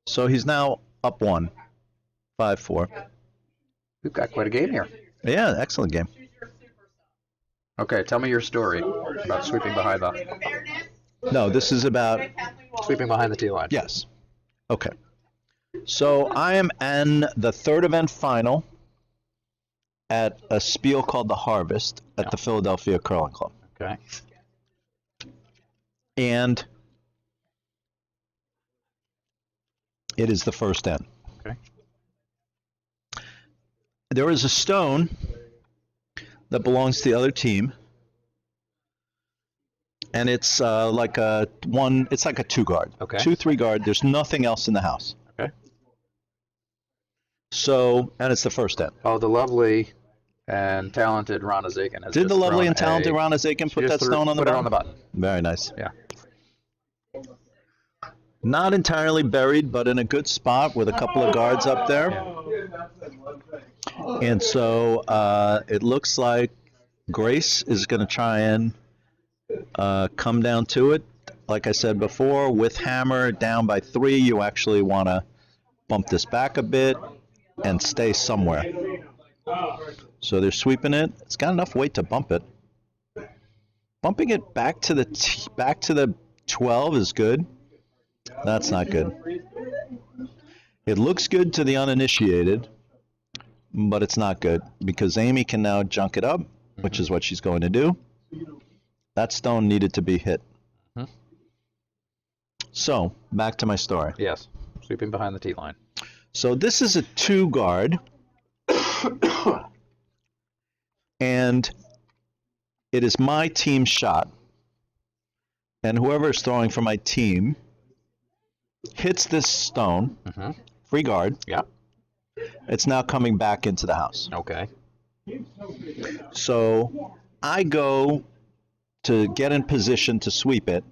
So he's now up 1. 5-4. We've got quite a game here. Yeah, excellent game. Okay, tell me your story about sweeping behind the No, this is about tee line. yes. Okay. So I am in the 3rd event final at a spiel called the Harvest at the Philadelphia Curling Club. Okay. And it is the first end. Okay. There is a stone that belongs to the other team, and it's like a 2 guard. Okay. 2-3 guard. There's nothing else in the house. Okay. So, and it's the first end. Oh, the lovely and talented Rana Zakin has Did just the lovely thrown and talented a- Rana Zakin she put just that stone on the put it bottom? on the button. Very nice. Yeah. Not entirely buried, but in a good spot with a couple of guards up there. And so it looks like Grace is going to try and come down to it. Like I said before, with hammer down by 3, you actually want to bump this back a bit and stay somewhere. So they're sweeping it. It's got enough weight to bump it. Bumping it back to the 12 is good. That's not good. It looks good to the uninitiated, but it's not good because Amy can now junk it up, which is what she's going to do. That stone needed to be hit. Mhm. So, back to my story. Yes. Sweeping behind the tee line. So this is a 2 guard, and it is my team shot. And whoever is throwing for my team hits this stone, Mm-hmm. free guard. Yeah. It's now coming back into the house. Okay. So I go to get in position to sweep it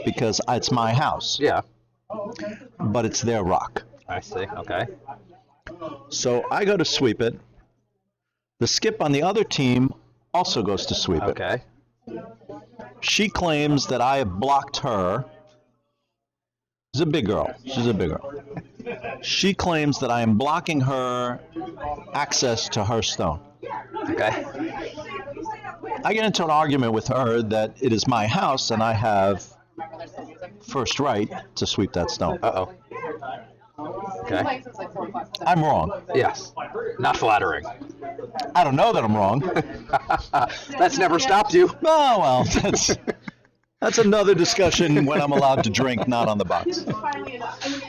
because it's my house, Yeah. but it's their rock. I see. Okay. So I go to sweep it. The skip on the other team also goes to sweep it. Okay. She claims that I have blocked her. She's a big girl. She claims that I am blocking her access to her stone. Okay. I get into an argument with her that it is my house and I have first right to sweep that stone. Uh-oh. Okay. I'm wrong. Yes. Not flattering. I don't know that I'm wrong. That's never stopped you. Oh, well, that's another discussion when I'm allowed to drink, not on the box.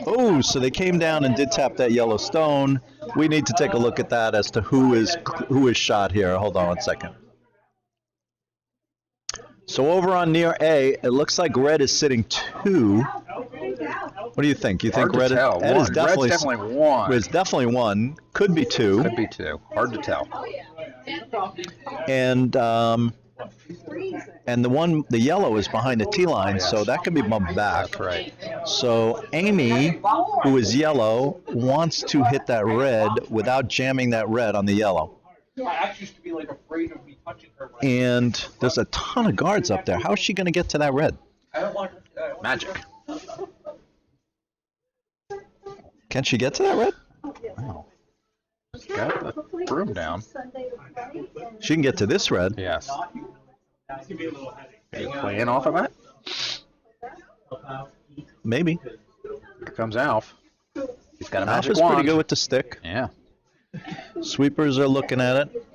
Oh, so they came down and did tap that yellow stone. We need to take a look at that as to who is shot here. Hold on 1 second. So over on near A, it looks like red is sitting 2, What do you think? You think Hard to red? tell. Ed is One. definitely Red's definitely one. Red's definitely one. Could be two. Could be two. Hard to tell. And the yellow is behind the T line, so that could be bumped back. That's right. So Amy, who is yellow, wants to hit that red without jamming that red on the yellow. My ex used to be like afraid of me touching her. And there's a ton of guards up there. How is she going to get to that red? I don't want Magic. Can she get to that red? Oh. Got the broom down. She can get to this red. Yes. It's gonna be a little heavy. Are you playing off of that? Maybe. Here comes Alf. He's got a Alf magic is wand. pretty good with the stick. Yeah. Sweepers are looking at it.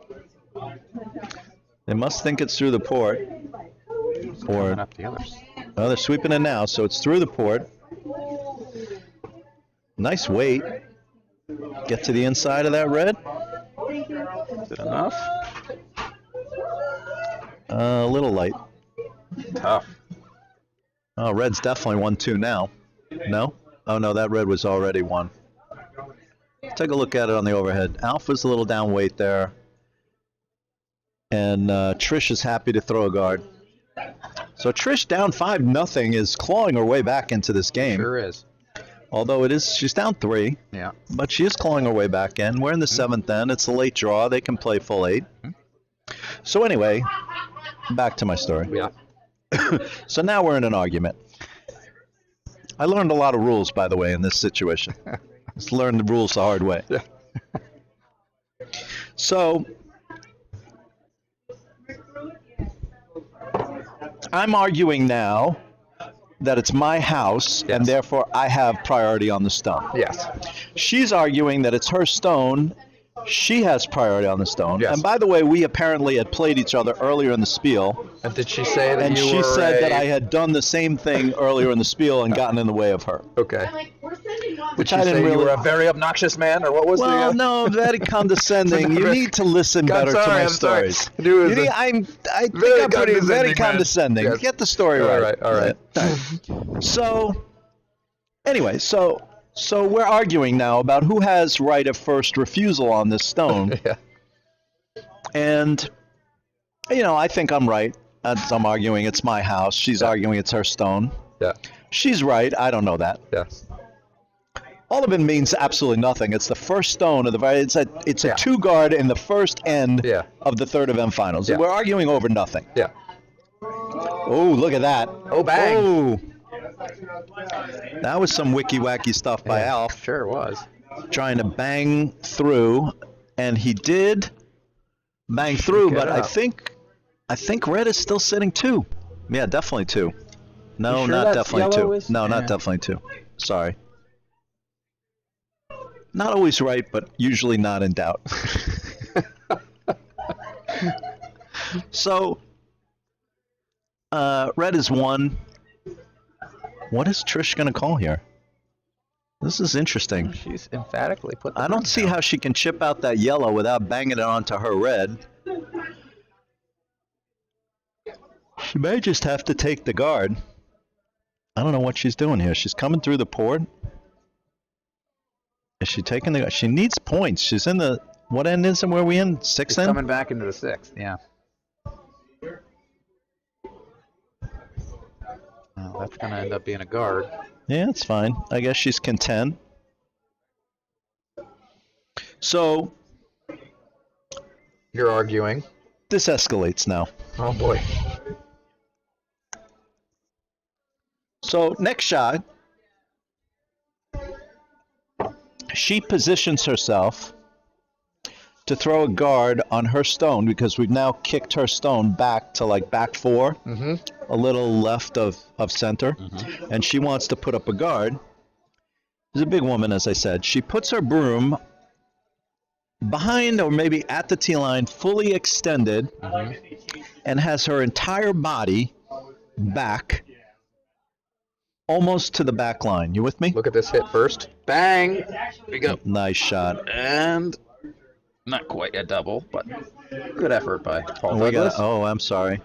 They must think it's through the port. Or Coming up the others. oh, they're sweeping it now, so it's through the port. Nice weight. Get to the inside of that red. Is it enough? A little light. Tough. Oh, red's definitely 1-2 now. No? Oh no, that red was already 1. Take a look at it on the overhead. Alpha's a little down weight there. And Trish is happy to throw a guard. So Trish down 5-0 is clawing her way back into this game. Sure is. Although she's down 3, Yeah. but she is clawing her way back in. We're in the 7th end. It's a late draw. They can play full 8. So anyway, back to my story. Yeah. So now we're in an argument. I learned a lot of rules, by the way, in this situation. Just learned the rules the hard way. Yeah. So I'm arguing now that it's my house and Yes. therefore I have priority on the stone. Yes. She's arguing that it's her stone. She has priority on the stone. Yes. And by the way, we apparently had played each other earlier in the spiel. And did she say that And you she were said that a- I had done the same thing earlier in the spiel and gotten in the way of her. Okay. Which Did I she didn't say really. you were a very obnoxious man, or what was Well, the? no, very condescending. You Very- need to listen God, better to sorry, my I'm sorry. stories. I knew it was You need- a- I think very I'm pretty very condescending man. condescending. Yes. Get the story All right. right, all right. So, anyway, so we're arguing now about who has right of first refusal on this stone. Yeah. And, I think I'm right. As I'm arguing it's my house. She's arguing it's her stone. Yeah. She's right. I don't know that. Yes. All of it means absolutely nothing. It's the first stone of the. It's a Yeah. 2-guard in the first end Yeah. of the third event finals. Yeah. We're arguing over nothing. Yeah. Oh, look at that. Oh, bang. Oh. That was some wicky-wacky stuff by Yeah, Alf, Sure was. trying to bang through, and he did bang through, Get but I up. think red is still sitting 2. Yeah, definitely 2. No, You sure not that's definitely yellow 2. is- No, not Yeah. definitely 2. Sorry. Not always right, but usually not in doubt. So, red is 1. What is Trish going to call here? This is interesting. She's emphatically put. I don't see how she can chip out that yellow without banging it onto her red. She may just have to take the guard. I don't know what she's doing here. She's coming through the port. Is she taking the? She needs points. She's in the. What end is it? Where are we in? 6th She's end? coming back into the 6th. Yeah. Well, that's gonna end up being a guard. Yeah, it's fine. I guess she's content. So You're arguing. this escalates now. Oh boy. So next shot, she positions herself to throw a guard on her stone because we've now kicked her stone back to like back 4, a little left of center, and she wants to put up a guard. She's a big woman, as I said. She puts her broom behind or maybe at the tee line, fully extended, and has her entire body back almost to the back line. You with me? Look at this hit first. Bang. Here we go. Nice shot. And not quite a double, but good effort by Paul We Douglas. got. Oh, I'm sorry.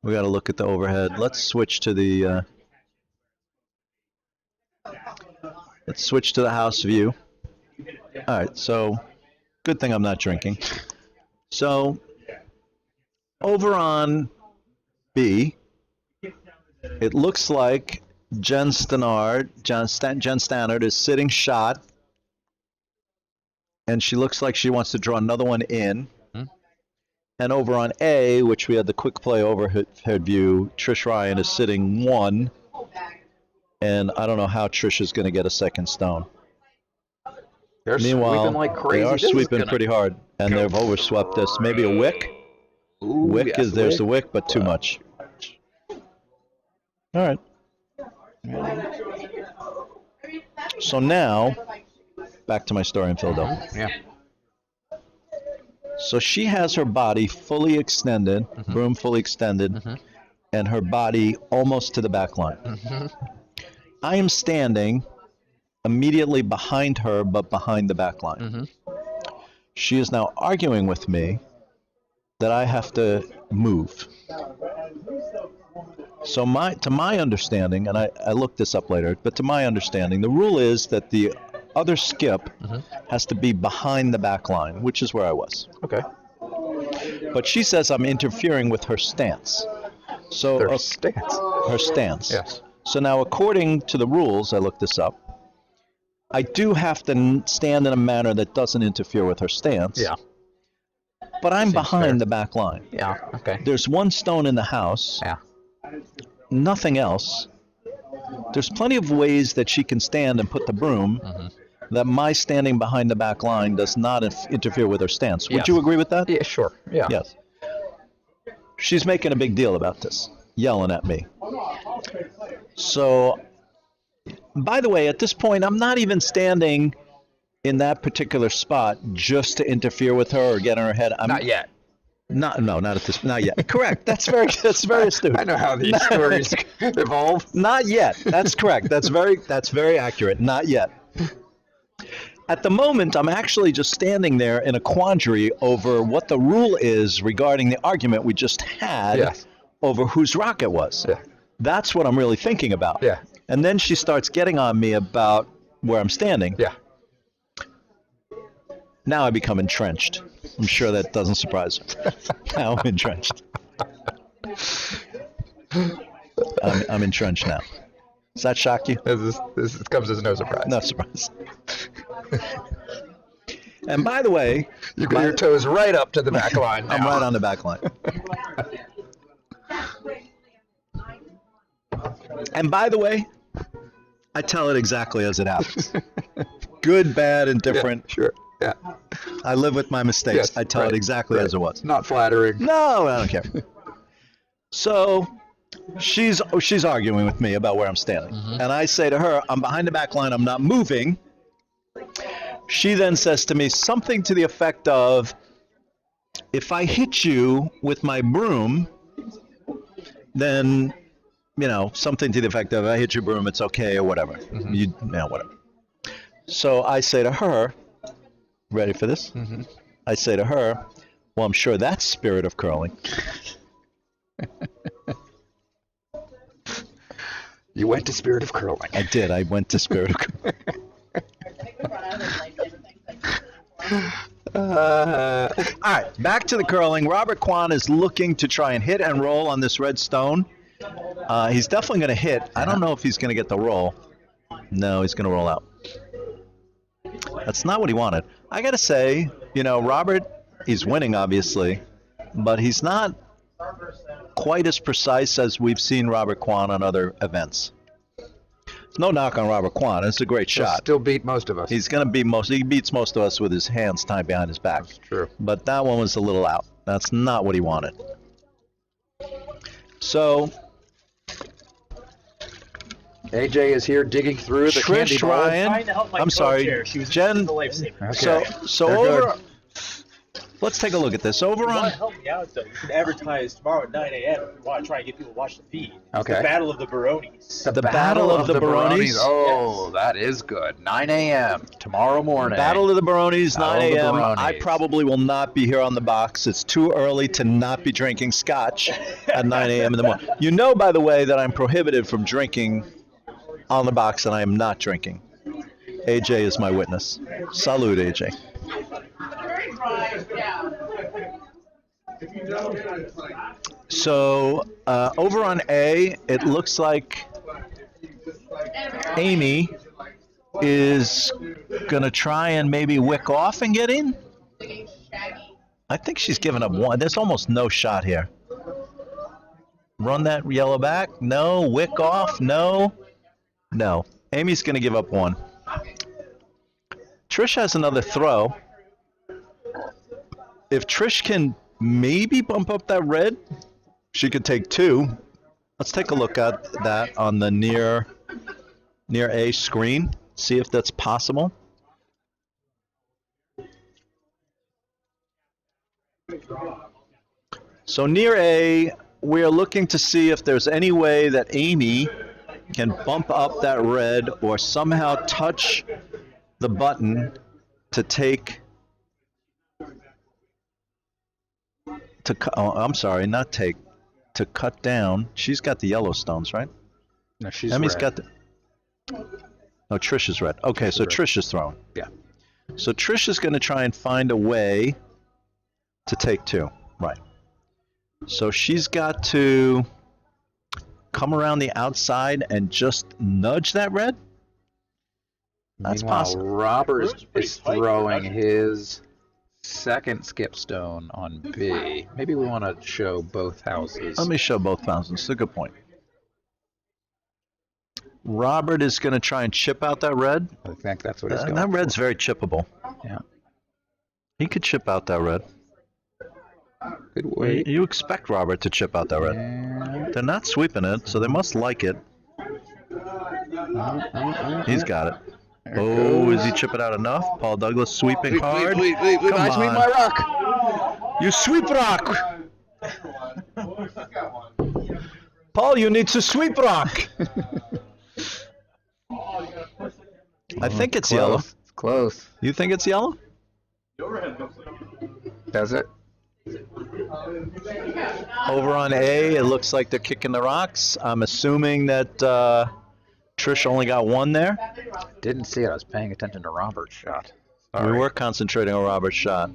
We got to look at the overhead. Let's switch to the. Let's switch to the house view. All right, so good thing I'm not drinking. So over on B, it looks like Jen Stannard is sitting shot, and she looks like she wants to draw another one in. And over on A, which we had the quick play overhead view, Trish Ryan is sitting 1, and I don't know how Trish is going to get a second stone. They're Meanwhile, sweeping like crazy. they are This is sweeping gonna- pretty hard, and they've overswept this. Maybe a wick. Ooh, Wick yes, is there's the wick. wick, but too much. All right. So now, back to my story in Philadelphia. Yeah. So she has her body fully extended, broom fully extended, and her body almost to the back line. I am standing immediately behind her, but behind the back line. She is now arguing with me that I have to move. So to my understanding, and I looked this up later, but to my understanding, the rule is that the other skip has to be behind the back line, which is where I was. Okay. But she says I'm interfering with her stance. So Their stance. her stance. Yes. So now, according to the rules, I looked this up, I do have to stand in a manner that doesn't interfere with her stance. Yeah. But I'm Seems behind fair. the back line. Yeah. Okay. There's one stone in the house. Yeah. Nothing else. There's plenty of ways that she can stand and put the broom that my standing behind the back line does not interfere with her stance. Would Yes. you agree with that? Yeah. Sure. Yeah. Yes. She's making a big deal about this, yelling at me. So, by the way, at this point, I'm not even standing in that particular spot just to interfere with her or get in her head. I'm Not yet. Not at this. Not yet. Correct. That's very astute. I know how these stories evolve. Not yet. That's correct. That's very accurate. Not yet. At the moment, I'm actually just standing there in a quandary over what the rule is regarding the argument we just had Yes. over whose rock it was. Yeah. That's what I'm really thinking about. Yeah. And then she starts getting on me about where I'm standing. Yeah. Now I become entrenched. I'm sure that doesn't surprise her. Now I'm entrenched. I'm entrenched now. Does that shock you? This comes as no surprise. No surprise. And by the way, You got your toes right up to the back line now. I'm right on the back line. And by the way, I tell it exactly as it happens. Good, bad, and different. Yeah, sure. Yeah. I live with my mistakes. Yes, I tell right, it exactly right. as it was. Not flattering. No, I don't care. So she's arguing with me about where I'm standing. And I say to her, I'm behind the back line, I'm not moving. She then says to me something to the effect of, if I hit you with my broom, then, something to the effect of, I hit your broom, it's okay, or whatever. Whatever. So I say to her, ready for this? I say to her, well, I'm sure that's spirit of curling. You went to Spirit of Curling. I did. I went to spirit of curling. All right, back to the curling. Robert Kwan is looking to try and hit and roll on this red stone. He's definitely going to hit. I don't know if he's going to get the roll. No, he's going to roll out. That's not what he wanted. I got to say, Robert, he's winning, obviously, but he's not quite as precise as we've seen Robert Kwan on other events. No knock on Robert Kwan. It's a great He'll shot. still beat most of us. He's going to beat he beats most of us with his hands tied behind his back. That's true. But that one was a little out. That's not what he wanted. So AJ is here digging through the candy Trish bowl. Ryan, Trying to help my I'm sorry, co-chair. She was Jen. the lifesaver. Okay. So They're over. good. Let's take a look at this. Over You want on to help me out, though. You can advertise tomorrow at 9 a.m. if you want to try and get people to watch the feed. It's Okay. The Battle of the Baronis. The Battle of the Baronis. Oh, that is good. 9 a.m. tomorrow morning. Battle of the Baronis, Battle 9 of the a.m. Baronis. I probably will not be here on the box. It's too early to not be drinking scotch at 9 a.m. in the morning. You know, by the way, that I'm prohibited from drinking on the box, and I am not drinking. AJ is my witness. Salute, AJ. So over on A, it looks like Amy is going to try and maybe wick off and get in. I think she's given up one. There's almost no shot here. Run that yellow back. No. Wick off. No. No. Amy's going to give up one. Trish has another throw. If Trish can maybe bump up that red, she could take two. Let's take a look at that on the near A screen. See if that's possible. So near A, we're looking to see if there's any way that Amy can bump up that red or somehow touch the button to take, I'm sorry, not take, to cut down. She's got the yellow stones, right? No, she's Emmy's red. got the, oh, Trish is red. Okay, so Trish is throwing. Yeah. So Trish is going to try and find a way to take two. Right. So she's got to come around the outside and just nudge that red. That's Meanwhile, possible. Robert is throwing his second skip stone on B. Maybe we want to show both houses. Let me show both houses. It's a good point. Robert is going to try and chip out that red. I think that's what he's going That red's for. very chippable. Yeah. He could chip out that red. Good wait. You expect Robert to chip out that red. And They're not sweeping it, so they must like it. He's got it. there Oh, goes. is he chipping out enough? Paul Douglas sweeping Wait, hard. wait, Come I sweep on. my rock. You sweep rock. Paul, you need to sweep rock. I think it's yellow. Close. It's close. You think it's yellow? Does it? Over on A, it looks like they're kicking the rocks. I'm assuming that Trish only got one there. Didn't see it. I was paying attention to Robert's shot. We Sorry. were concentrating on Robert's shot.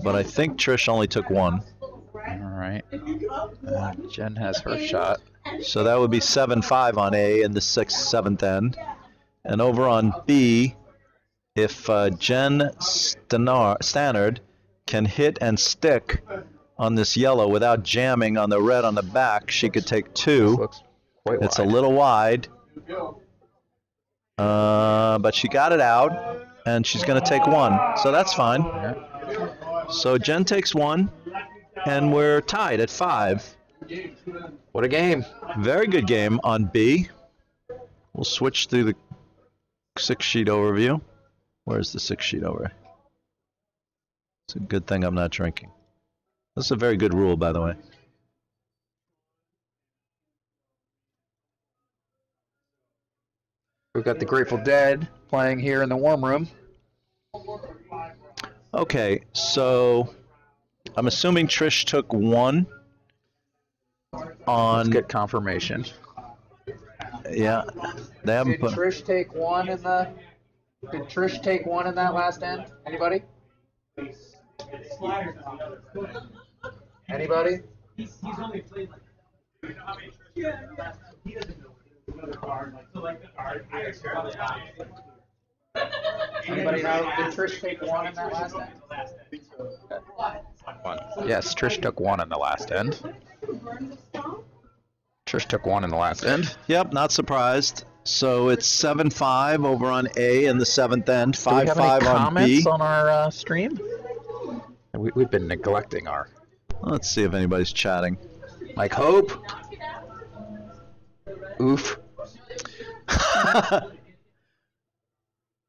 But I think Trish only took one. All right. Jen has her shot. So that would be 7-5 on A in the 6th, 7th end. And over on B, if Jen Stannard can hit and stick on this yellow without jamming on the red on the back, she could take This two. looks quite It's a wide. little wide. But she got it out, and she's going to take one. So that's fine. Yeah. So Jen takes one, and we're tied at 5. What a game. Very good game on B. We'll switch through the 6-sheet overview. Where's the 6-sheet over? It's a good thing I'm not drinking. That's a very good rule, by the way. We've got the Grateful Dead playing here in the warm room. Okay, so I'm assuming Trish took one Let's on. get confirmation. Yeah, they haven't put. Trish take one in the? Did Trish take one in that last end? Anybody? Anybody? Anybody know? Did Trish take one in that last end? One. Yes, Trish took one in the last end. Trish took one in the last end. Yep, not surprised. So it's 7-5 over on A in the 7th end. Do we have 5-5 any on comments B. on our stream? We've been neglecting our. Let's see if anybody's chatting. Mike Hope. Oof.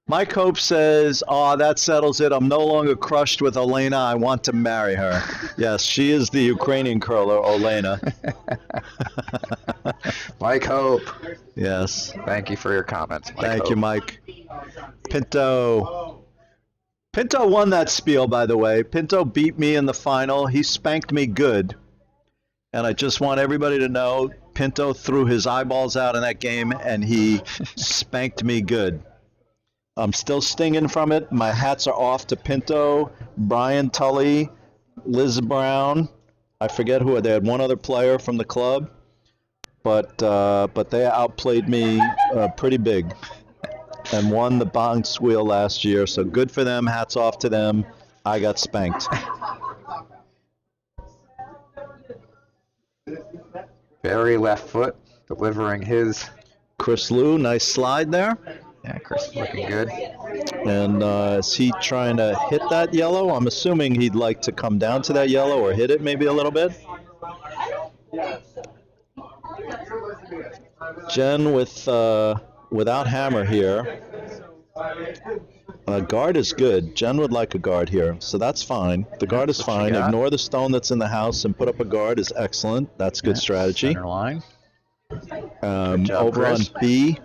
Mike Hope says, "Oh, that settles it. I'm no longer crushed with Olena. I want to marry her." Yes, she is the Ukrainian curler, Olena. Mike Hope. Yes. Thank you for your comments, Mike Thank Hope. you, Mike. Pinto. Pinto won that spiel, by the way. Pinto beat me in the final. He spanked me good. And I just want everybody to know, Pinto threw his eyeballs out in that game, and he spanked me good. I'm still stinging from it. My hats are off to Pinto, Brian Tully, Liz Brown. I forget who they had. One other player from the club, but they outplayed me pretty big and won the Bronx Wheel last year. So good for them. Hats off to them. I got spanked. Very left foot, delivering his. Chris Liu, nice slide there. Yeah, Chris is looking good. And is he trying to hit that yellow? I'm assuming he'd like to come down to that yellow or hit it maybe a little bit. Jen without hammer here. Guard is good. Jen would like a guard here, so that's fine. The guard is fine. Ignore the stone that's in the house and put up a guard is excellent. That's good strategy. Center line. Job, over Chris. on B,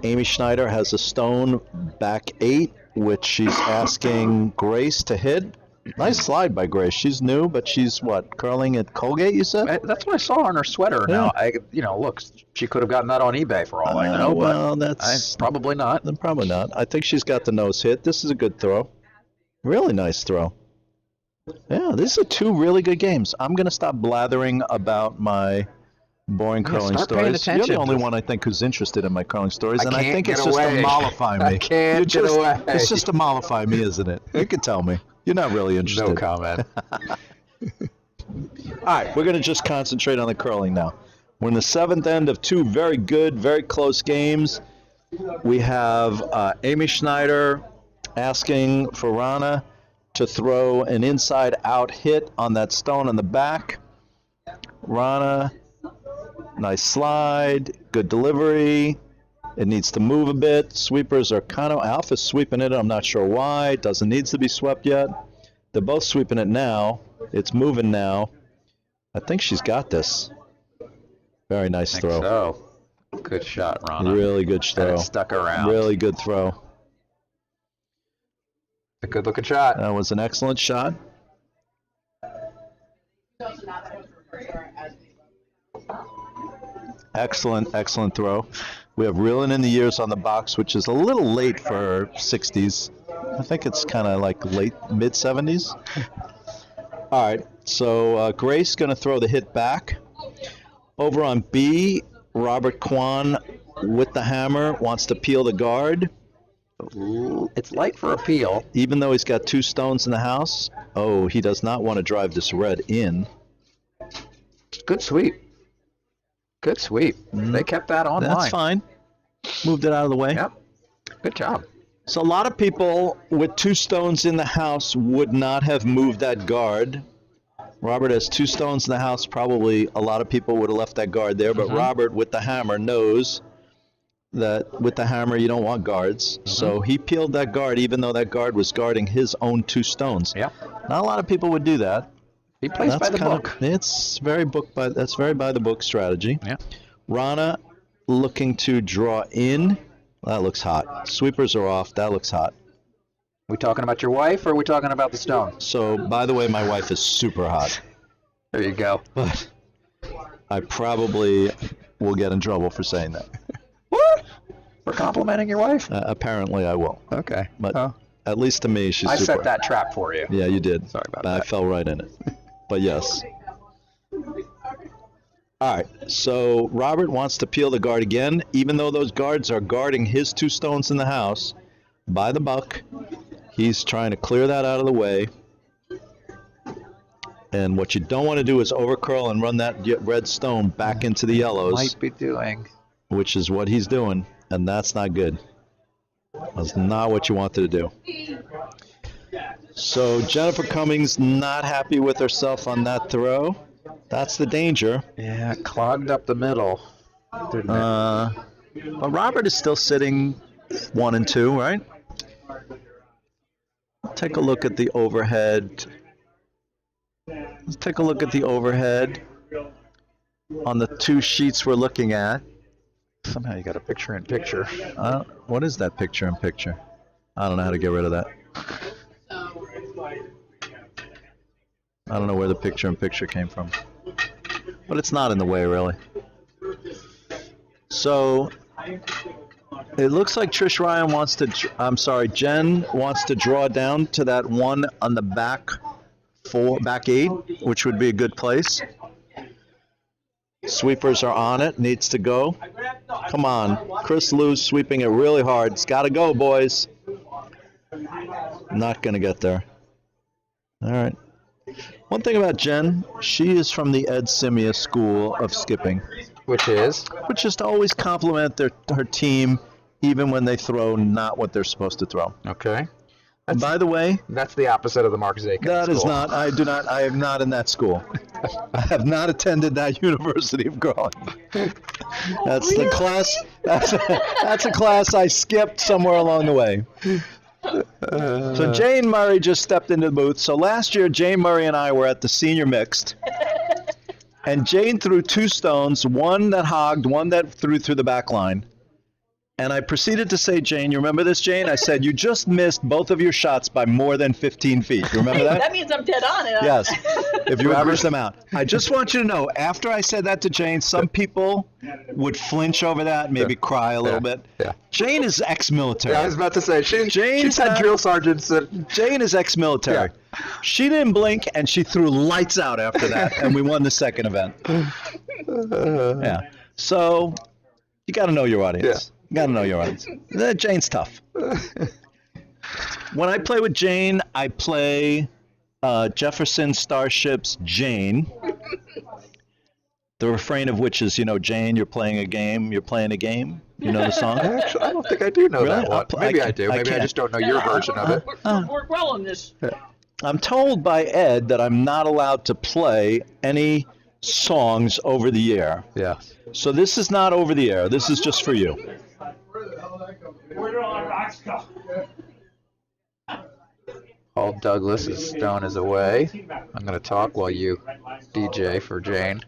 Amy Schneider has a stone back 8, which she's asking Grace to hit. Nice slide by Grace. She's new, but she's what, curling at Colgate, you said? That's what I saw on her sweater. Yeah. Now, look, she could have gotten that on eBay for all I know. Well, but that's probably not. probably not. I think she's got the nose hit. This is a good throw. Really nice throw. Yeah, these are 2 really good games. I'm going to stop blathering about my boring curling start paying stories. You're attention. the only one I think who's interested in my curling stories, and I can't think get it's just to away. mollify me. I can't get away. It's just to mollify me, isn't it? You can tell me. You're not really interested. No comment. All right, we're going to just concentrate on the curling now. We're in the 7th end of 2 very good, very close games. We have Amy Schneider asking for Rana to throw an inside-out hit on that stone on the back. Rana, nice slide, good delivery. It needs to move a bit. Sweepers are kind of, Alpha's sweeping it. I'm not sure why. It doesn't need to be swept yet. They're both sweeping it now. It's moving now. I think she's got this. Very nice throw. So, good shot, Rana. Really good And throw. it stuck around. Really good throw. A good looking shot. That was an excellent shot. Excellent, excellent throw. We have Reeling in the Years on the box, which is a little late for 60s. I think it's kind of like late, mid-70s. All right, so Grace going to throw the hit back. Over on B, Robert Kwan with the hammer wants to peel the guard. It's light for a peel. Even though he's got 2 stones in the house, oh, he does not want to drive this red in. Good sweep. Good sweep. They kept that on That's line. fine. Moved it out of the way. Yep. Good job. So a lot of people with 2 stones in the house would not have moved that guard. Robert has 2 stones in the house. Probably a lot of people would have left that guard there, but Robert with the hammer knows that with the hammer you don't want guards. So he peeled that guard even though that guard was guarding his own 2 stones. Yeah. Not a lot of people would do that. He plays by the book. It's very that's very by the book strategy. Yeah. Rana looking to draw in. That looks hot. Sweepers are off. That looks hot. We talking about your wife or are we talking about the stone? So, by the way, my wife is super hot. There you go. But I probably will get in trouble for saying that. What? For complimenting your wife? Apparently I will. Okay. But Well, at least to me, she's I super. set that trap for you. Yeah, you did. Sorry about I that. fell right in it. But yes. All right. So Robert wants to peel the guard again, even though those guards are guarding his 2 stones in the house by the buck. He's trying to clear that out of the way. And what you don't want to do is overcurl and run that red stone back into the yellows, Might be doing. which is what he's doing, and that's not good. That's not what you wanted to do. So Jennifer Cummings not happy with herself on that throw. That's the danger. Yeah, clogged up the middle. Didn't it? But Robert is still sitting 1 and 2, right? Take a look at the overhead. Let's take a look at the overhead on the 2 sheets we're looking at. Somehow you got a picture in picture. What is that picture in picture? I don't know how to get rid of that. I don't know where the picture in picture came from. But it's not in the way, really. So It looks like Trish Ryan wants to. I'm sorry, Jen wants to draw down to that one on the back back 8, which would be a good place. Sweepers are on it. Needs to go. Come on, Chris Lou's sweeping it really hard. It's got to go, boys. Not gonna get there. All right. One thing about Jen, she is from the Ed Simia school of skipping, Which is? which is to always compliment her team, even when they throw not what they're supposed to throw. Okay. And by the way, That's the opposite of the Mark Zakin that is school. not. I am not in that school. I have not attended that University of Growing. That's the class. That's a class I skipped somewhere along the way. So Jane Murray just stepped into the booth. So last year, Jane Murray and I were at the senior mixed, and Jane threw 2 stones, one that hogged, one that threw through the back line. And I proceeded to say, Jane, you remember this, Jane? I said, you just missed both of your shots by more than 15 feet. You remember that? That means I'm dead on it. Yes, if you average them out. I just want you to know, after I said that to Jane, some people would flinch over that, maybe cry a little bit. Yeah. Jane is ex-military. Yeah, I was about to say, she's Jane's had not- drill sergeants that... Jane is ex-military. She didn't blink, and she threw lights out after that, and we won the second event. Yeah. So you got to know your audience. You got to know your audience. Jane's tough. When I play with Jane, I play Jefferson Starship's Jane. The refrain of which is, Jane, you're playing a game. You're playing a game. You know the song? Actually, I don't think I do know Really? that one. Maybe I do. Maybe I just don't know your version of it. Work well on this. I'm told by Ed that I'm not allowed to play any songs over the air. Yeah. So this is not over the air. This is just for you. Paul Douglas's stone is away. I'm going to talk while you DJ for Jane.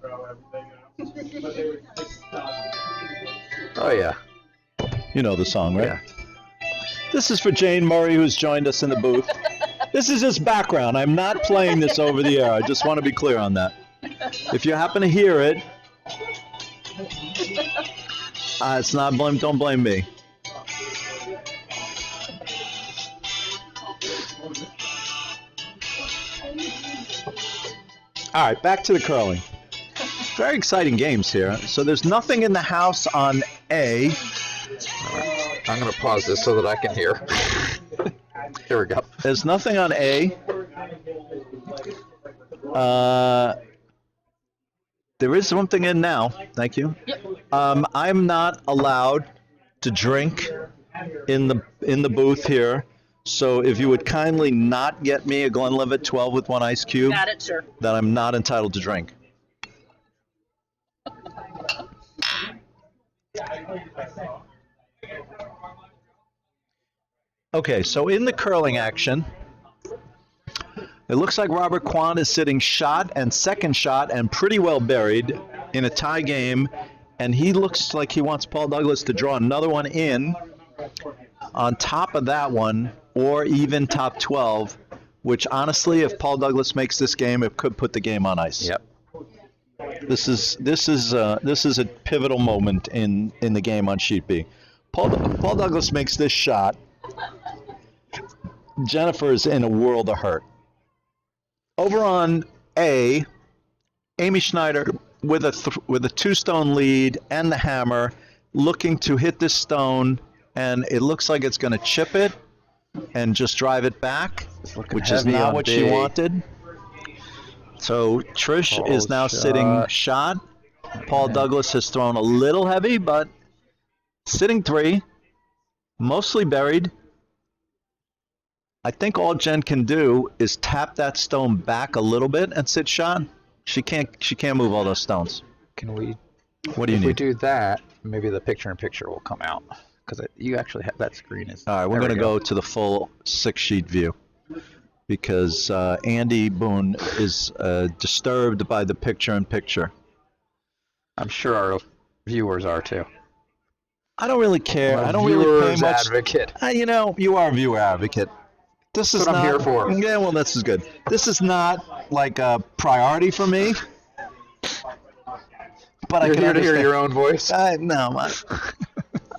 Oh, yeah. You know the song, right? Yeah. This is for Jane Murray, who's joined us in the booth. This is just background. I'm not playing this over the air. I just want to be clear on that. If you happen to hear it, it's not blame. Don't blame me. All right, back to the curling. Very exciting games here. So there's nothing in the house on A. I'm going to pause this so that I can hear. Here we go. There's nothing on A. There is something in now. Thank you. I'm not allowed to drink in the booth here. So if you would kindly not get me a Glenlivet 12 with 1 ice cube, Got it, sir. that I'm not entitled to drink. Okay, so in the curling action, it looks like Robert Kwan is sitting shot and second shot and pretty well buried in a tie game, and he looks like he wants Paul Douglas to draw another one in on top of that one, or even top 12, which honestly, if Paul Douglas makes this game, it could put the game on ice. Yep. This is a pivotal moment in the game on sheet B. Paul Douglas makes this shot. Jennifer is in a world of hurt. Over on A, Amy Schneider with a 2-stone lead and the hammer, looking to hit this stone, and it looks like it's going to chip it and just drive it back, which is heavy not on what B. she wanted. So Trish is now sitting shot. Paul Douglas has thrown a little heavy, but sitting 3, mostly buried. I think all Jen can do is tap that stone back a little bit and sit shot. She can't move all those stones. Can we? What do you If we need? do that, maybe the picture-in-picture will come out because you actually have that screen is. All right, we're there going we to go to the full 6-sheet view because Andy Boone is disturbed by the picture-in-picture. I'm sure our viewers are too. I don't really care. I'm a I don't really pay viewer's much. advocate. You are a viewer advocate. This is That's what I'm not, here for. Yeah, well, this is good. This is not like a priority for me. But You're I can here to hear understand. your own voice. No,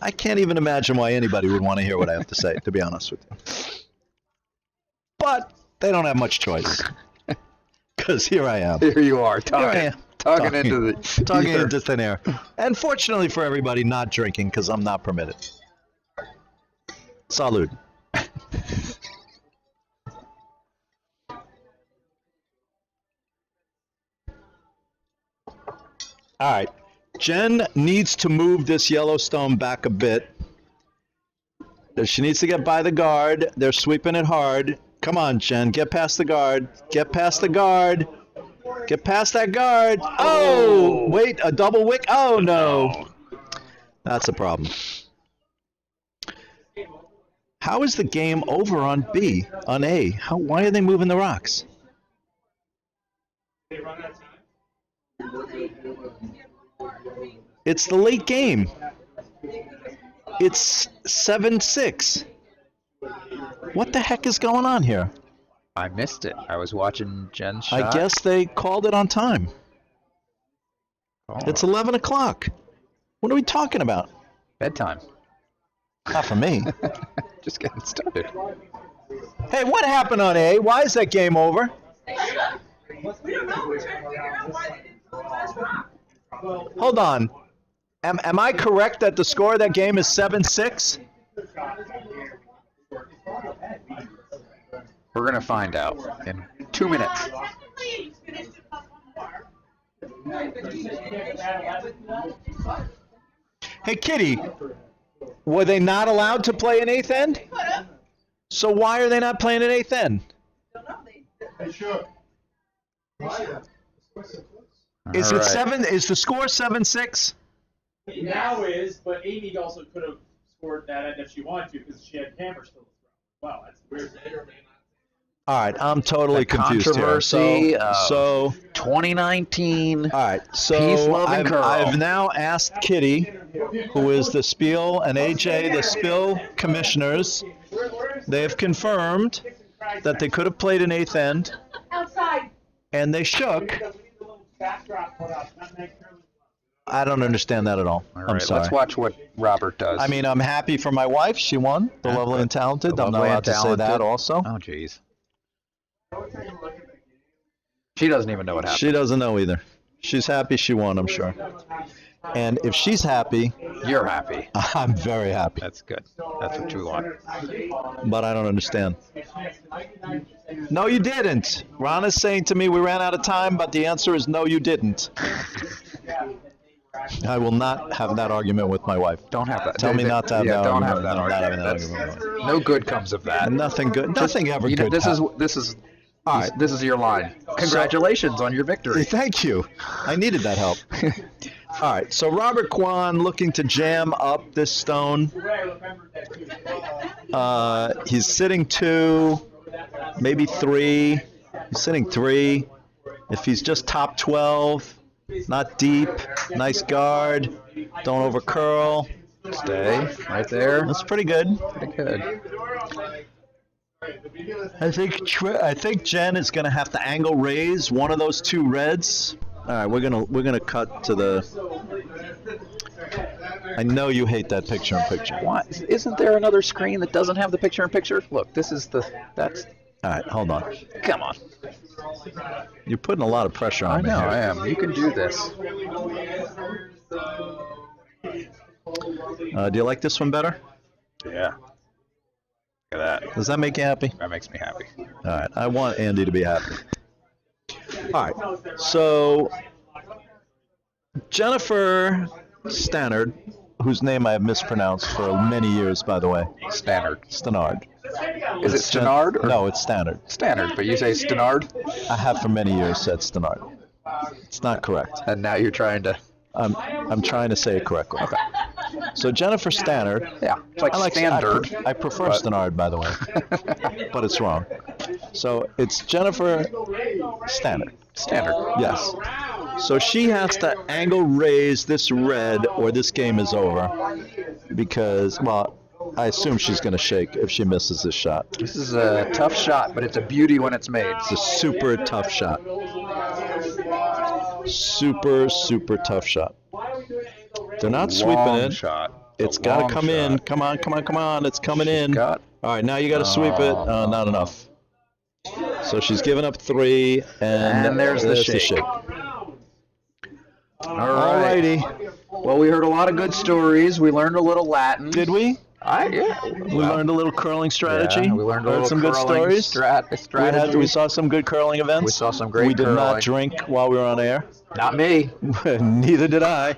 I can't even imagine why anybody would want to hear what I have to say, to be honest with you. But they don't have much choice. Because here I am. Here you are, Here I am. talking into the Talking ether. into thin air. And fortunately for everybody, not drinking, because I'm not permitted. Salud. All right. Jen needs to move this Yellowstone back a bit. She needs to get by the guard. They're sweeping it hard. Come on, Jen. Get past the guard. Get past the guard. Get past that guard. Oh, wait. A double wick. Oh, no. That's a problem. How is the game over on B, on A? Why are they moving the rocks? It's the late game. It's 7-6. What the heck is going on here? I missed it. I was watching Jen's shot. I guess they called it on time. Oh, It's 11 o'clock. What are we talking about? bedtime. Not for me. Just getting started. Hey, what happened on A? Why is that game over? Hold on. Am I correct that the score of that game is 7-6? We're going to find out in 2 minutes. Hey, Kitty, were they not allowed to play an eighth end? So why are they not playing an eighth end? Hey, sure. Is All it right. 7? Is the score 7-6? It now is, but Amy also could have scored that end if she wanted to because she had hammer still to throw. Wow, that's weird. All right, I'm totally The confused here. controversy So, 2019. all right. Peace, So love, and curl. I've now asked Kitty, who is the Spiel, and AJ, the Spiel commissioners. They have confirmed that they could have played an eighth end, and they shook. I don't understand that at all. All I'm right, sorry. let's watch what Robert does. I mean, I'm happy for my wife. She won. The Yeah, lovely the- and talented. the I'm not lovely allowed and to say that talented. also. Oh, jeez. She doesn't even know what happened. She doesn't know either. She's happy she won, I'm sure. And if she's happy, You're happy. I'm very happy. That's good. That's what you want. But I don't understand. No, you didn't. Ron is saying to me we ran out of time, but the answer is no, you didn't. I will not have that argument with my wife. Don't have that. Tell me not to have yeah, that don't argument. have that I'm not having argument. that argument. No good comes of that. Nothing good. Nothing ever You know, good. this is All right. this is your line. Congratulations on your victory. Thank you. I needed that help. All right. So Robert Kwan looking to jam up this stone. He's sitting 2, maybe 3. He's sitting 3. If he's just top 12, not deep, nice guard, don't over curl. Stay right there. That's pretty good. Pretty good. I think Jen is gonna have to angle raise one of those 2 reds. All right, we're gonna cut to the. I know you hate that picture-in-picture. Why isn't there another screen that doesn't have the picture-in-picture? Look, this is that's. All right, hold on. Come on. You're putting a lot of pressure I on me know here. I am. You can do this. Do you like this one better? Yeah. Look at that. Does that make you happy? That makes me happy. All right, I want Andy to be happy. All right, so Jennifer Stannard, whose name I have mispronounced for many years, by the way. Standard. Stannard. Is it Stannard? Or No, it's Stannard. Standard, but you say Stannard, I have for many years said Stannard. It's not correct. and now you're trying to. I'm trying to say it correctly. Okay. So Jennifer Stannard. Yeah, it's like standard. I prefer but- Stannard, by the way, but it's wrong. So it's Jennifer Stannard. Standard. Yes. So she has to angle raise this red, or this game is over, because, well, I assume she's going to shake if she misses this shot. This is a tough shot, but it's a beauty when it's made. It's a super tough shot. Super, super tough shot. They're not sweeping Long it. shot. It's got to long come in. shot. Come on, come on, come on. It's coming She's in. got- All right, now you got to sweep it. Not enough. So she's given up 3, And there's the shake. All right. Alrighty. Well, we heard a lot of good stories. We learned a little Latin. Did we? Yeah. We learned a little curling strategy. Yeah, we learned a Heard little some good curling stories. strategy. We saw some good curling events. We saw some great We did curling. not drink while we were on air. Not me. Neither did I.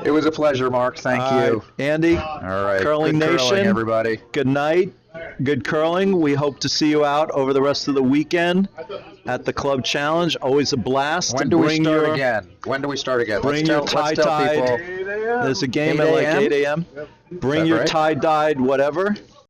It was a pleasure, Mark. Thank All you. right, Andy. All right. Curling Good Nation. everybody. Good night. Good curling. We hope to see you out over the rest of the weekend at the Club Challenge. Always a blast. When do we Bring start your- again? When do we start again? Bring your let's tell tie-dyed. people. There's a game 8 at like a.m.? 8 a.m. Bring that your right? tie-dyed whatever.